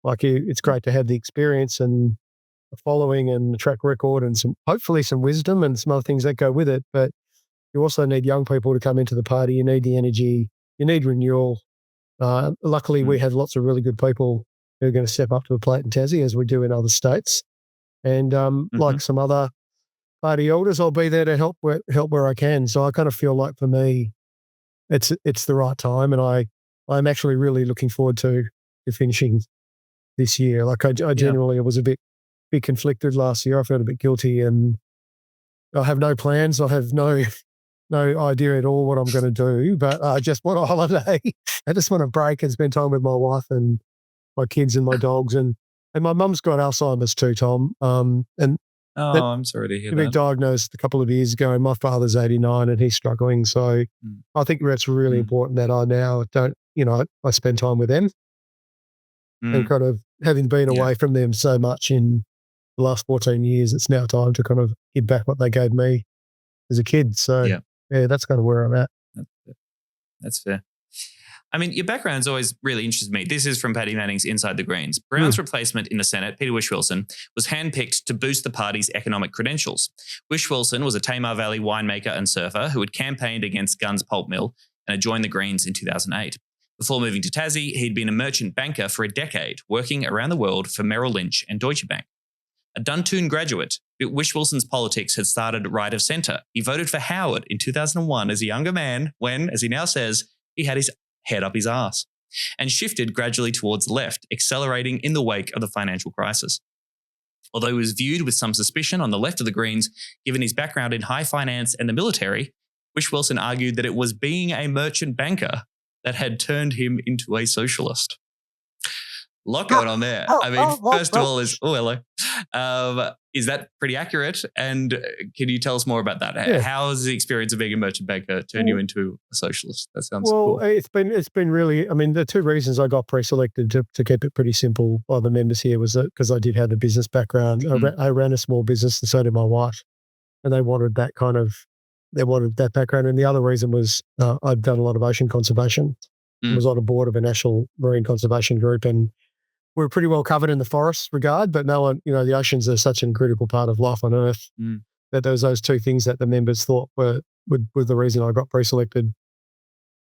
Like it's great to have the experience and the following and the track record and hopefully some wisdom and some other things that go with it. But you also need young people to come into the party. You need the energy. You need renewal. Luckily, we have lots of really good people who are going to step up to the plate in Tassie, as we do in other states. And like some other party elders, I'll be there to help where I can. So I kind of feel like for me, it's the right time, and I'm actually really looking forward to finishing this year. Like I genuinely was a bit conflicted last year. I felt a bit guilty, and I have no plans. I have no idea at all what I'm going to do, but I just want a holiday. I just want a break and spend time with my wife and my kids and my dogs. And my mum's got Alzheimer's too, Tom. I'm sorry to hear that. He was diagnosed a couple of years ago, and my father's 89 and he's struggling. So I think that's really important that I now I spend time with them and kind of having been away from them so much in the last 14 years, it's now time to kind of give back what they gave me as a kid. So that's kind of where I'm at. That's fair. I mean, your background's always really interested me. This is from Paddy Manning's Inside the Greens. Brown's replacement in the Senate, Peter Whish-Wilson, was handpicked to boost the party's economic credentials. Whish-Wilson was a Tamar Valley winemaker and surfer who had campaigned against Gunn's pulp mill and had joined the Greens in 2008. Before moving to Tassie, he'd been a merchant banker for a decade, working around the world for Merrill Lynch and Deutsche Bank. A Duntoon graduate, Whish-Wilson's politics had started right of centre. He voted for Howard in 2001 as a younger man when, as he now says, he had his head up his arse, and shifted gradually towards the left, accelerating in the wake of the financial crisis. Although he was viewed with some suspicion on the left of the Greens, given his background in high finance and the military, Whish-Wilson argued that it was being a merchant banker that had turned him into a socialist. A lot going on there. I mean, first of all is, is that pretty accurate? And can you tell us more about that? Yeah. How has the experience of being a merchant banker turned you into a socialist? That sounds cool. It's been really, I mean, the two reasons I got pre-selected to keep it pretty simple by the members here was because I did have the business background. I ran a small business, and so did my wife. And they wanted that kind of they wanted that background. And the other reason was I've done a lot of ocean conservation. I was on a board of a national marine conservation group, and we're pretty well covered in the forest regard, but no one, the oceans are such a critical part of life on Earth that there was those two things that the members thought were the reason I got pre-selected.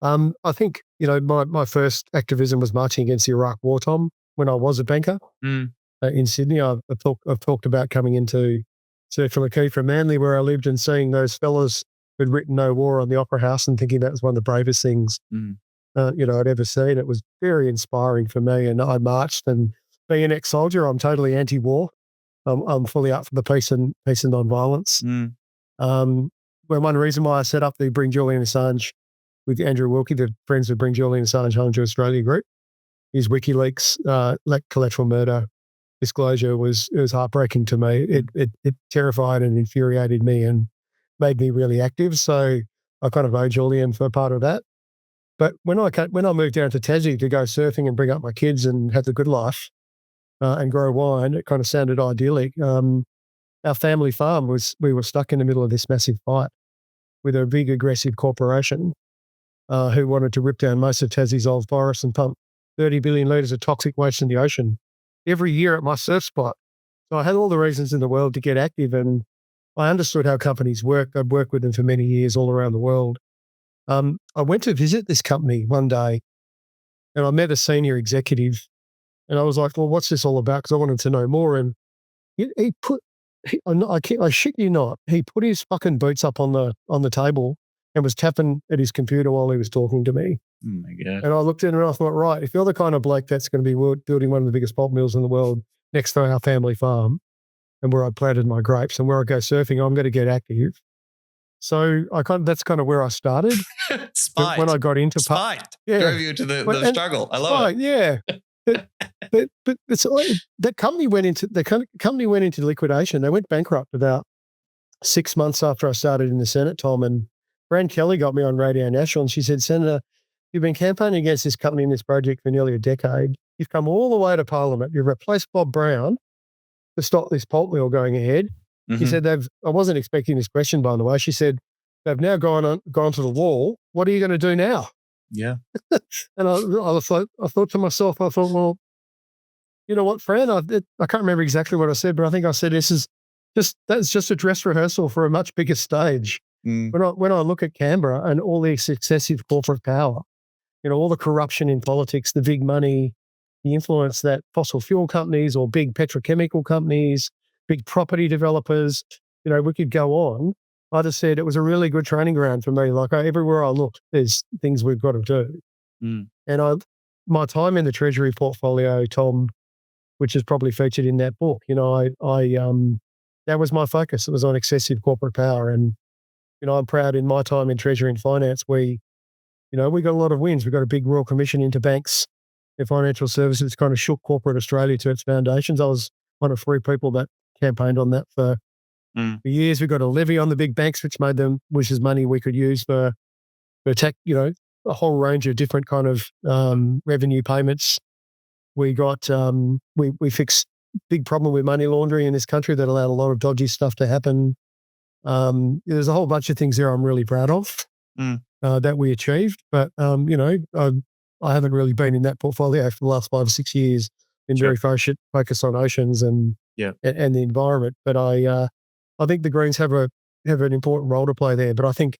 I think, my first activism was marching against the Iraq war, Tom, when I was a banker in Sydney. I've talked about coming into Circular Quay from Manly, where I lived, and seeing those fellas who'd written No War on the Opera House and thinking that was one of the bravest things I'd ever seen. It was very inspiring for me, and I marched. And being an ex-soldier, I'm totally anti-war. I'm fully up for the peace and non-violence. Well, one reason why I set up the Bring Julian Assange with Andrew Wilkie, the Friends of Bring Julian Assange Home to Australia group, his WikiLeaks collateral murder disclosure was heartbreaking to me. It terrified and infuriated me and made me really active. So I kind of owe Julian for part of that. But when I moved down to Tassie to go surfing and bring up my kids and have the good life and grow wine, it kind of sounded idyllic. Our family farm we were stuck in the middle of this massive fight with a big aggressive corporation who wanted to rip down most of Tassie's old forests and pump 30 billion litres of toxic waste in the ocean every year at my surf spot. So I had all the reasons in the world to get active, and I understood how companies work. I'd worked with them for many years all around the world. I went to visit this company one day, and I met a senior executive, and I was like, well, what's this all about? Because I wanted to know more. And I shit you not, he put his fucking boots up on the table and was tapping at his computer while he was talking to me. Oh my God. And I looked at him and I thought, right, if you're the kind of bloke that's going to be building one of the biggest pulp mills in the world next to our family farm and where I planted my grapes and where I go surfing, I'm going to get active. So that's kind of where I started. Spite. When I got into Spite. Drove you to the struggle. I love it. Yeah. but it's like, that company went into liquidation. They went bankrupt about 6 months after I started in the Senate, Tom, and Fran Kelly got me on Radio National, and she said, Senator, you've been campaigning against this company and this project for nearly a decade. You've come all the way to Parliament. You've replaced Bob Brown to stop this pulp mill going ahead. She said, I wasn't expecting this question, by the way. She said, they've now gone to the wall. What are you going to do now? Yeah. And I thought to myself, well, you know what, Fran, I can't remember exactly what I said, but I think I said that's just a dress rehearsal for a much bigger stage. When I look at Canberra and all the excessive corporate power, all the corruption in politics, the big money, the influence that fossil fuel companies or big petrochemical companies, big property developers, we could go on. I just said it was a really good training ground for me. Like everywhere I look, there's things we've got to do. And my time in the Treasury portfolio, Tom, which is probably featured in that book, that was my focus. It was on excessive corporate power. And, I'm proud in my time in Treasury and Finance, we got a lot of wins. We got a big Royal Commission into banks and financial services, kind of shook corporate Australia to its foundations. I was one of 3 people that campaigned on that for years. We got a levy on the big banks, which is money we could use for tax, a whole range of different kind of revenue payments. We got we fixed big problem with money laundering in this country that allowed a lot of dodgy stuff to happen. There's a whole bunch of things there I'm really proud of that we achieved. But I haven't really been in that portfolio for the last 5 or 6 years. Been very focused on oceans and the environment. But I think the Greens have an important role to play there. But I think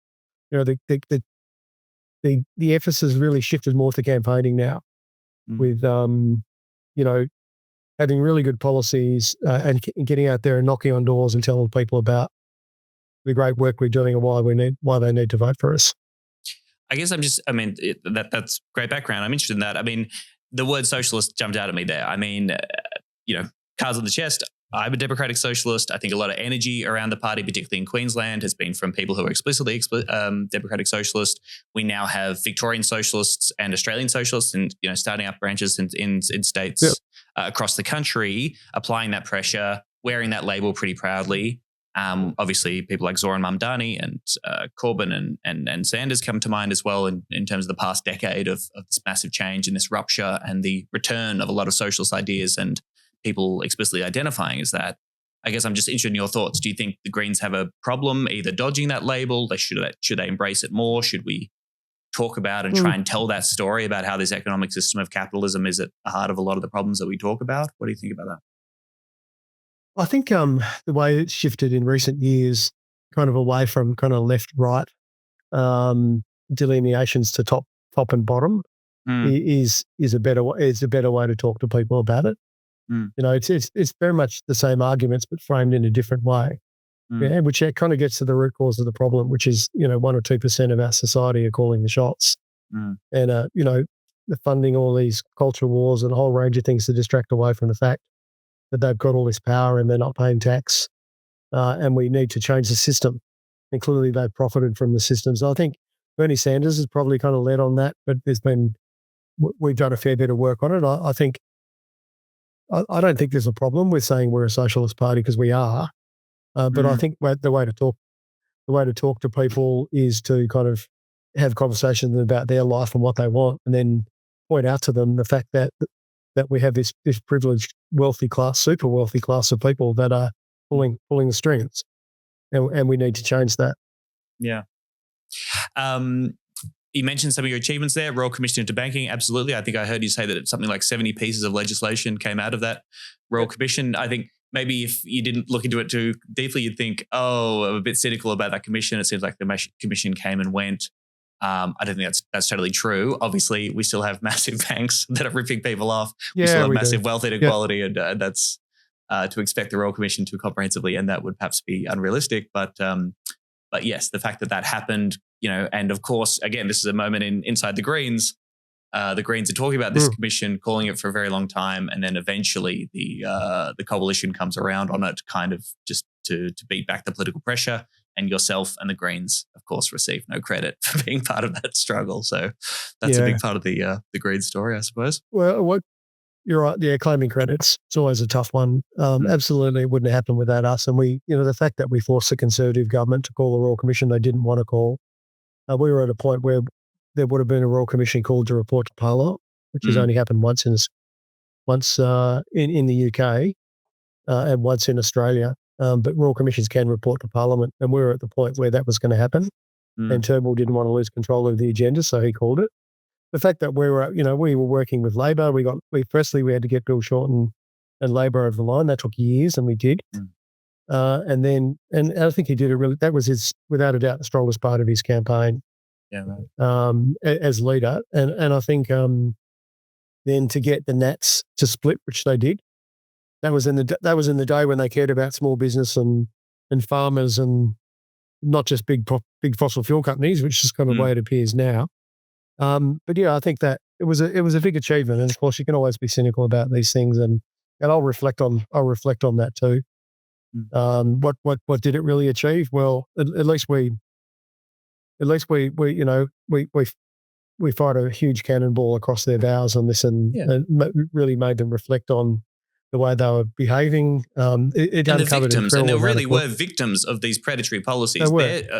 the emphasis really shifted more to campaigning now, with having really good policies and getting out there and knocking on doors and telling people about the great work we're doing and why they need to vote for us. I guess that's great background. I'm interested in that. I mean, the word socialist jumped out at me there. I mean, cards on the chest. I'm a democratic socialist. I think a lot of energy around the party, particularly in Queensland, has been from people who are explicitly democratic socialist. We now have Victorian socialists and Australian socialists, and starting up branches in states across the country, applying that pressure, wearing that label pretty proudly. Obviously, people like Zoran Mamdani and Corbyn and Sanders come to mind as well in terms of the past decade of this massive change and this rupture and the return of a lot of socialist ideas and people explicitly identifying as that. I guess I'm just interested in your thoughts. Do you think the Greens have a problem either dodging that label? Should they embrace it more? Should we talk about and try and tell that story about how this economic system of capitalism is at the heart of a lot of the problems that we talk about? What do you think about that? I think the way it's shifted in recent years, kind of away from kind of left-right delineations to top and bottom, is a better way to talk to people about it. It's very much the same arguments but framed in a different way. Yeah, which kind of gets to the root cause of the problem, which is 1 or 2% of our society are calling the shots, and they're funding all these culture wars and a whole range of things to distract away from the fact that they've got all this power and they're not paying tax, and we need to change the system. And clearly they've profited from the system. So I think Bernie Sanders has probably kind of led on that, but we've done a fair bit of work on it. I think I don't think there's a problem with saying we're a socialist party, because we are. But I think the way to talk to people is to kind of have conversations about their life and what they want, and then point out to them the fact that we have this privileged, wealthy class, super wealthy class of people that are pulling the strings, and we need to change that. Yeah. You mentioned some of your achievements there. Royal Commission into Banking, absolutely. I think I heard you say that it's something like 70 pieces of legislation came out of that Royal Commission. I think maybe if you didn't look into it too deeply, you'd think, I'm a bit cynical about that commission. It seems like the commission came and went. I don't think that's totally true. Obviously, we still have massive banks that are ripping people off. We still have massive wealth inequality, and that's to expect the Royal Commission to comprehensively end that would perhaps be unrealistic. But yes, the fact that happened, and of course, again, this is a moment inside the Greens. The Greens are talking about this commission, calling it for a very long time, and then eventually the coalition comes around on it, kind of just to beat back the political pressure. And yourself and the Greens, of course, receive no credit for being part of that struggle. So that's a big part of the Greens story, I suppose. Well, you're right. Yeah, claiming credits, it's always a tough one. Absolutely, it wouldn't happen without us. And we, the fact that we forced the Conservative government to call the Royal Commission they didn't want to call, we were at a point where there would have been a Royal Commission called to report to Parliament, which has only happened once in the UK and once in Australia. But Royal Commissions can report to Parliament, and we were at the point where that was going to happen. And Turnbull didn't want to lose control of the agenda, so he called it. The fact that we were working with Labor, we had to get Bill Shorten and Labor over the line. That took years, and we did. And I think he did it really. That was without a doubt, the strongest part of his campaign. Yeah, right. As leader, and I think then to get the Nats to split, which they did. That was in the day when they cared about small business and farmers, and not just big fossil fuel companies, which is kind of the way it appears now. But yeah, I think that it was a big achievement, and of course you can always be cynical about these things, and I'll reflect on that too. What did it really achieve? Well, at least we fired a huge cannonball across their bows on this, and really made them reflect on the way they were behaving. And the victims, and there really were victims of these predatory policies.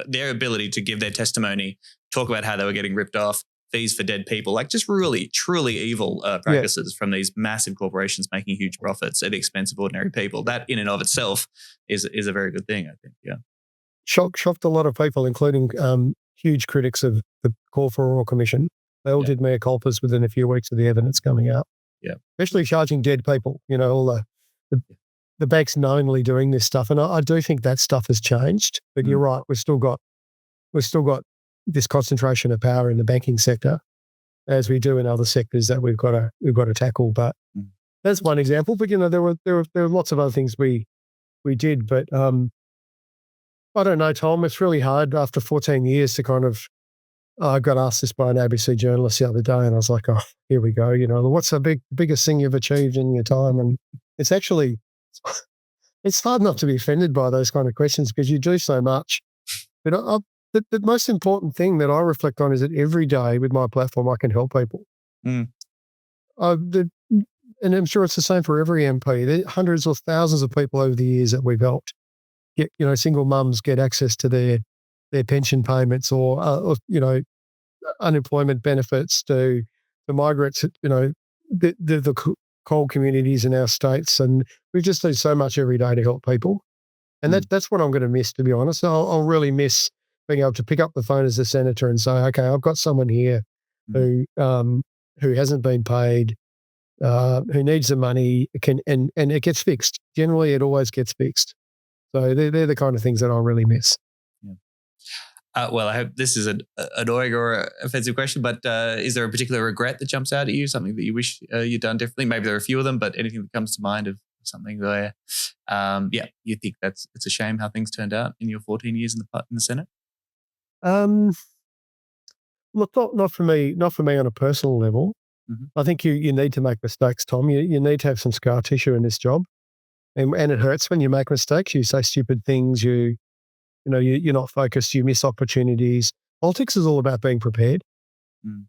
Their ability to give their testimony, talk about how they were getting ripped off, fees for dead people, like just really, truly evil practices from these massive corporations making huge profits at the expense of ordinary people. That in and of itself is a very good thing, I think. Yeah. Shocked a lot of people, including huge critics of the call for a Royal Commission. They all did mea culpas within a few weeks of the evidence coming out. Yeah, especially charging dead people. All the banks knowingly doing this stuff, and I do think that stuff has changed. But you're right, we've still got this concentration of power in the banking sector, as we do in other sectors that we've got to tackle. But that's one example. But there were lots of other things we did. But I don't know, Tom. It's really hard after 14 years to kind of. I got asked this by an ABC journalist the other day, and I was like, "Oh, here we go." What's the biggest thing you've achieved in your time? And it's actually, it's hard not to be offended by those kind of questions because you do so much. But the most important thing that I reflect on is that every day with my platform, I can help people. And I'm sure it's the same for every MP. There are hundreds or thousands of people over the years that we've helped get, single mums get access to their pension payments or unemployment benefits to migrants, the coal communities in our states, and we just do so much every day to help people. And that's what I'm going to miss, to be honest. I'll really miss being able to pick up the phone as a senator and say, okay, I've got someone here who hasn't been paid, who needs the money, and it gets fixed. Generally, it always gets fixed. So they're the kind of things that I'll really miss. Well, I hope this is an annoying or offensive question, but is there a particular regret that jumps out at you, something that you wish you'd done differently? Maybe there are a few of them, but anything that comes to mind of something where, you think it's a shame how things turned out in your 14 years in the Senate? Look, not for me on a personal level. Mm-hmm. I think you need to make mistakes, Tom. You need to have some scar tissue in this job, and it hurts when you make mistakes. You say stupid things. You're not focused. You miss opportunities. Politics is all about being prepared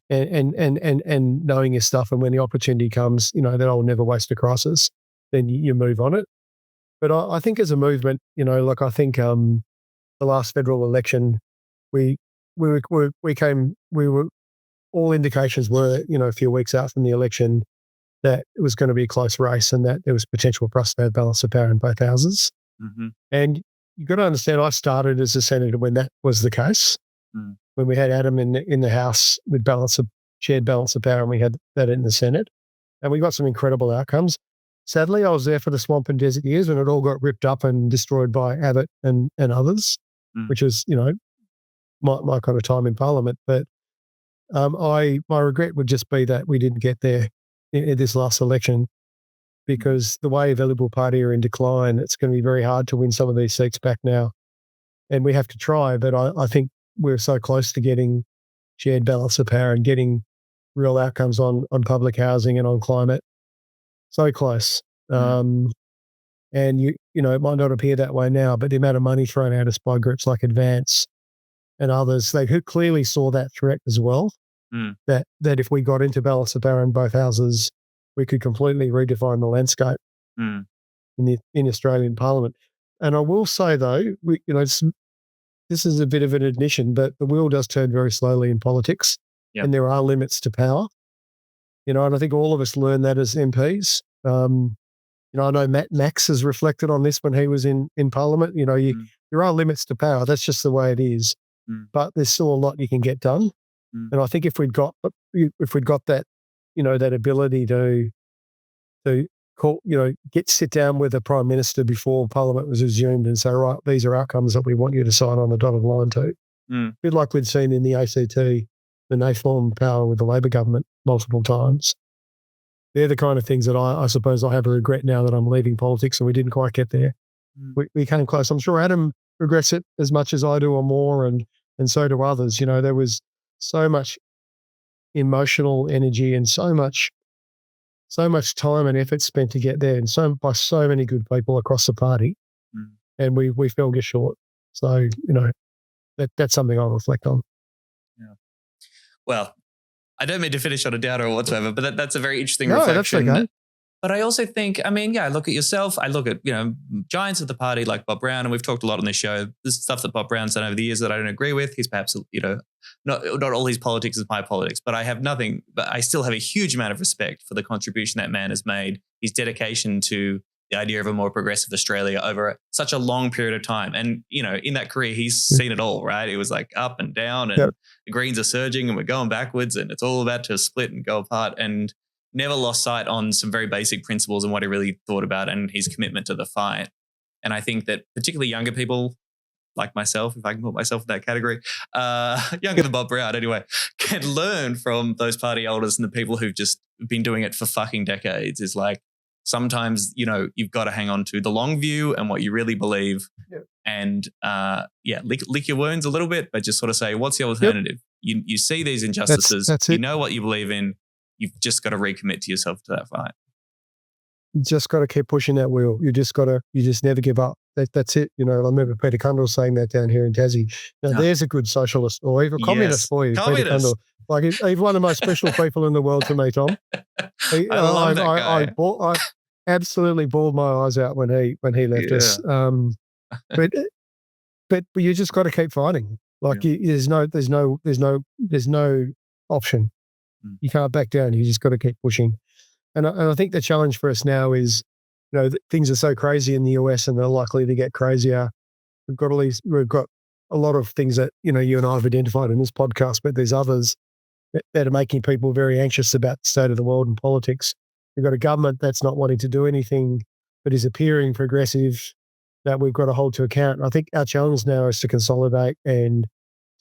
and knowing your stuff. And when the opportunity comes, that I'll never waste a crisis. Then you move on it. But I think as a movement, I think the last federal election, all indications were, a few weeks out from the election, that it was going to be a close race and that there was potential for us to have balance of power in both houses. Mm-hmm. And you've got to understand, I started as a senator when that was the case, when we had Adam in the House with shared balance of power, and we had that in the Senate, and we got some incredible outcomes. Sadly, I was there for the swamp and desert years when it all got ripped up and destroyed by Abbott and others, which was, my kind of time in Parliament. But my regret would just be that we didn't get there in this last election, because the way the Liberal Party are in decline, it's going to be very hard to win some of these seats back now. And we have to try, but I think we're so close to getting shared balance of power and getting real outcomes on public housing and on climate. So close. And it might not appear that way now, but the amount of money thrown at us by groups like Advance and others, they clearly saw that threat as well, that if we got into balance of power in both houses, we could completely redefine the landscape in Australian Parliament. And I will say, though, this is a bit of an admission, but the wheel does turn very slowly in politics, and there are limits to power. And I think all of us learn that as MPs. I know Max has reflected on this when he was in Parliament. There are limits to power. That's just the way it is. But there's still a lot you can get done. And I think if we'd got that, that ability to call, sit down with the Prime Minister before Parliament was resumed and say, right, these are outcomes that we want you to sign on the dotted line to. A bit like we'd seen in the ACT, when they formed power with the Labor government multiple times. They're the kind of things that I suppose I have a regret now that I'm leaving politics and we didn't quite get there. We came close. I'm sure Adam regrets it as much as I do or more, and so do others. There was so much emotional energy and so much time and effort spent to get there, and by so many good people across the party, and we fell just short. So that's something I'll reflect on. Yeah. Well, I don't mean to finish on a downer or whatsoever, but that's a very interesting reflection. That's okay. But I also think, I look at yourself, I look at, giants of the party like Bob Brown, and we've talked a lot on this show. There's stuff that Bob Brown's done over the years that I don't agree with. He's perhaps, not all his politics is my politics, but I still have a huge amount of respect for the contribution that man has made, his dedication to the idea of a more progressive Australia over such a long period of time. And, in that career, he's seen it all, right? It was like up and down, and the Greens are surging and we're going backwards, and it's all about to split and go apart, and never lost sight on some very basic principles and what he really thought about and his commitment to the fight. And I think that particularly younger people like myself, if I can put myself in that category, younger than Bob Brown anyway, can learn from those party elders and the people who've just been doing it for fucking decades. Is like, sometimes, you've got to hang on to the long view and what you really believe, and lick your wounds a little bit, but just sort of say, what's the alternative? You see these injustices, that's you know what you believe in, you've just got to recommit to yourself to that fight. You just got to keep pushing that wheel. You just never give up. That's it. I remember Peter Cundall saying that down here in Tassie. There's a good socialist or even communist for you, Peter Cundall. Like, he's one of the most special people in the world to me, Tom. I love that guy. I absolutely bawled my eyes out when he left us. But you just got to keep fighting. Like, there's no option. You can't back down. You just got to keep pushing. And I think the challenge for us now is, things are so crazy in the US and they're likely to get crazier. We've got a lot of things that, you and I have identified in this podcast, but there's others that are making people very anxious about the state of the world and politics. We've got a government that's not wanting to do anything, but is appearing progressive, that we've got to hold to account. I think our challenge now is to consolidate and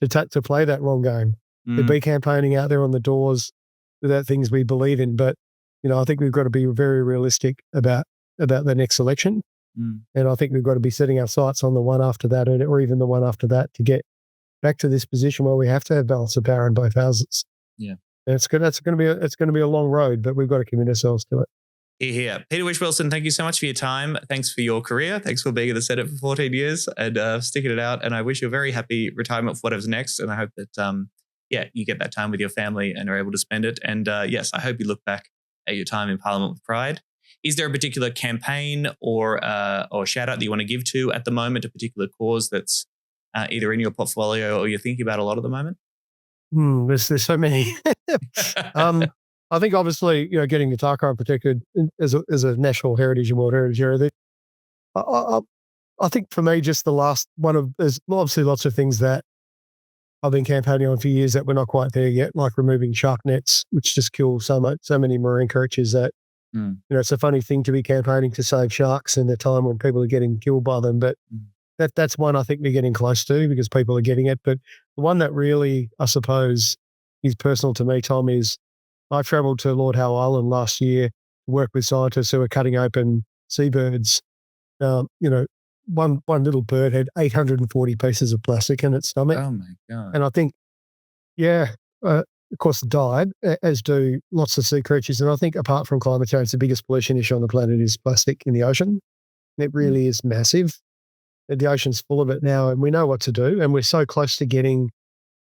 to play that long game, to be campaigning out there on the doors without things we believe in. But, I think we've got to be very realistic about the next election. And I think we've got to be setting our sights on the one after that, or even the one after that, to get back to this position where we have to have balance of power in both houses. Yeah. And it's going to be a long road, but we've got to commit ourselves to it. Here. Peter Whish-Wilson, thank you so much for your time. Thanks for your career. Thanks for being in the Senate for 14 years and sticking it out. And I wish you a very happy retirement for whatever's next. And I hope that, you get that time with your family and are able to spend it. And yes, I hope you look back at your time in Parliament with pride. Is there a particular campaign or shout out that you want to give to at the moment, a particular cause that's either in your portfolio or you're thinking about a lot at the moment? There's so many. I think obviously, getting the Tarkine protected as a national heritage and World Heritage area. I think for me, just the last one there's obviously lots of things that I've been campaigning on for years that we're not quite there yet, like removing shark nets, which just kill so many marine creatures that, it's a funny thing to be campaigning to save sharks in the time when people are getting killed by them. But that's one I think we're getting close to because people are getting it. But the one that really, I suppose, is personal to me, Tom, is I travelled to Lord Howe Island last year to work with scientists who are cutting open seabirds. One little bird had 840 pieces of plastic in its stomach. Oh, my God. And I think, of course, it died, as do lots of sea creatures. And I think apart from climate change, the biggest pollution issue on the planet is plastic in the ocean. It really is massive. The ocean's full of it now, and we know what to do. And we're so close to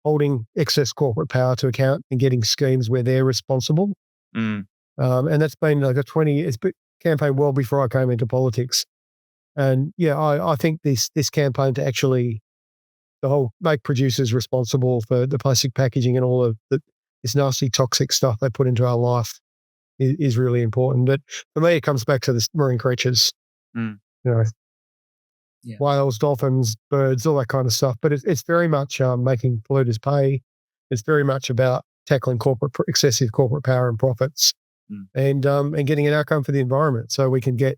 holding excess corporate power to account and getting schemes where they're responsible. And that's been like it's been campaign well before I came into politics. And I think this campaign to actually make producers responsible for the plastic packaging and all of this nasty toxic stuff they put into our life is really important. But for me, it comes back to the marine creatures, whales, dolphins, birds, all that kind of stuff. But it's very much making polluters pay. It's very much about tackling excessive corporate power and profits, and getting an outcome for the environment. So we can get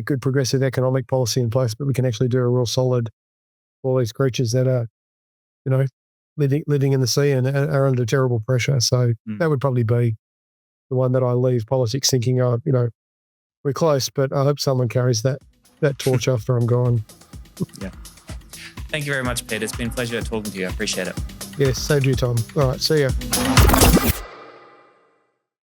good progressive economic policy in place, but we can actually do a real solid for all these creatures that are, living in the sea and are under terrible pressure. So that would probably be the one that I leave politics thinking, we're close, but I hope someone carries that torch after I'm gone. Yeah. Thank you very much, Peter. It's been a pleasure talking to you. I appreciate it. Yes, same to you, Tom. All right, see ya.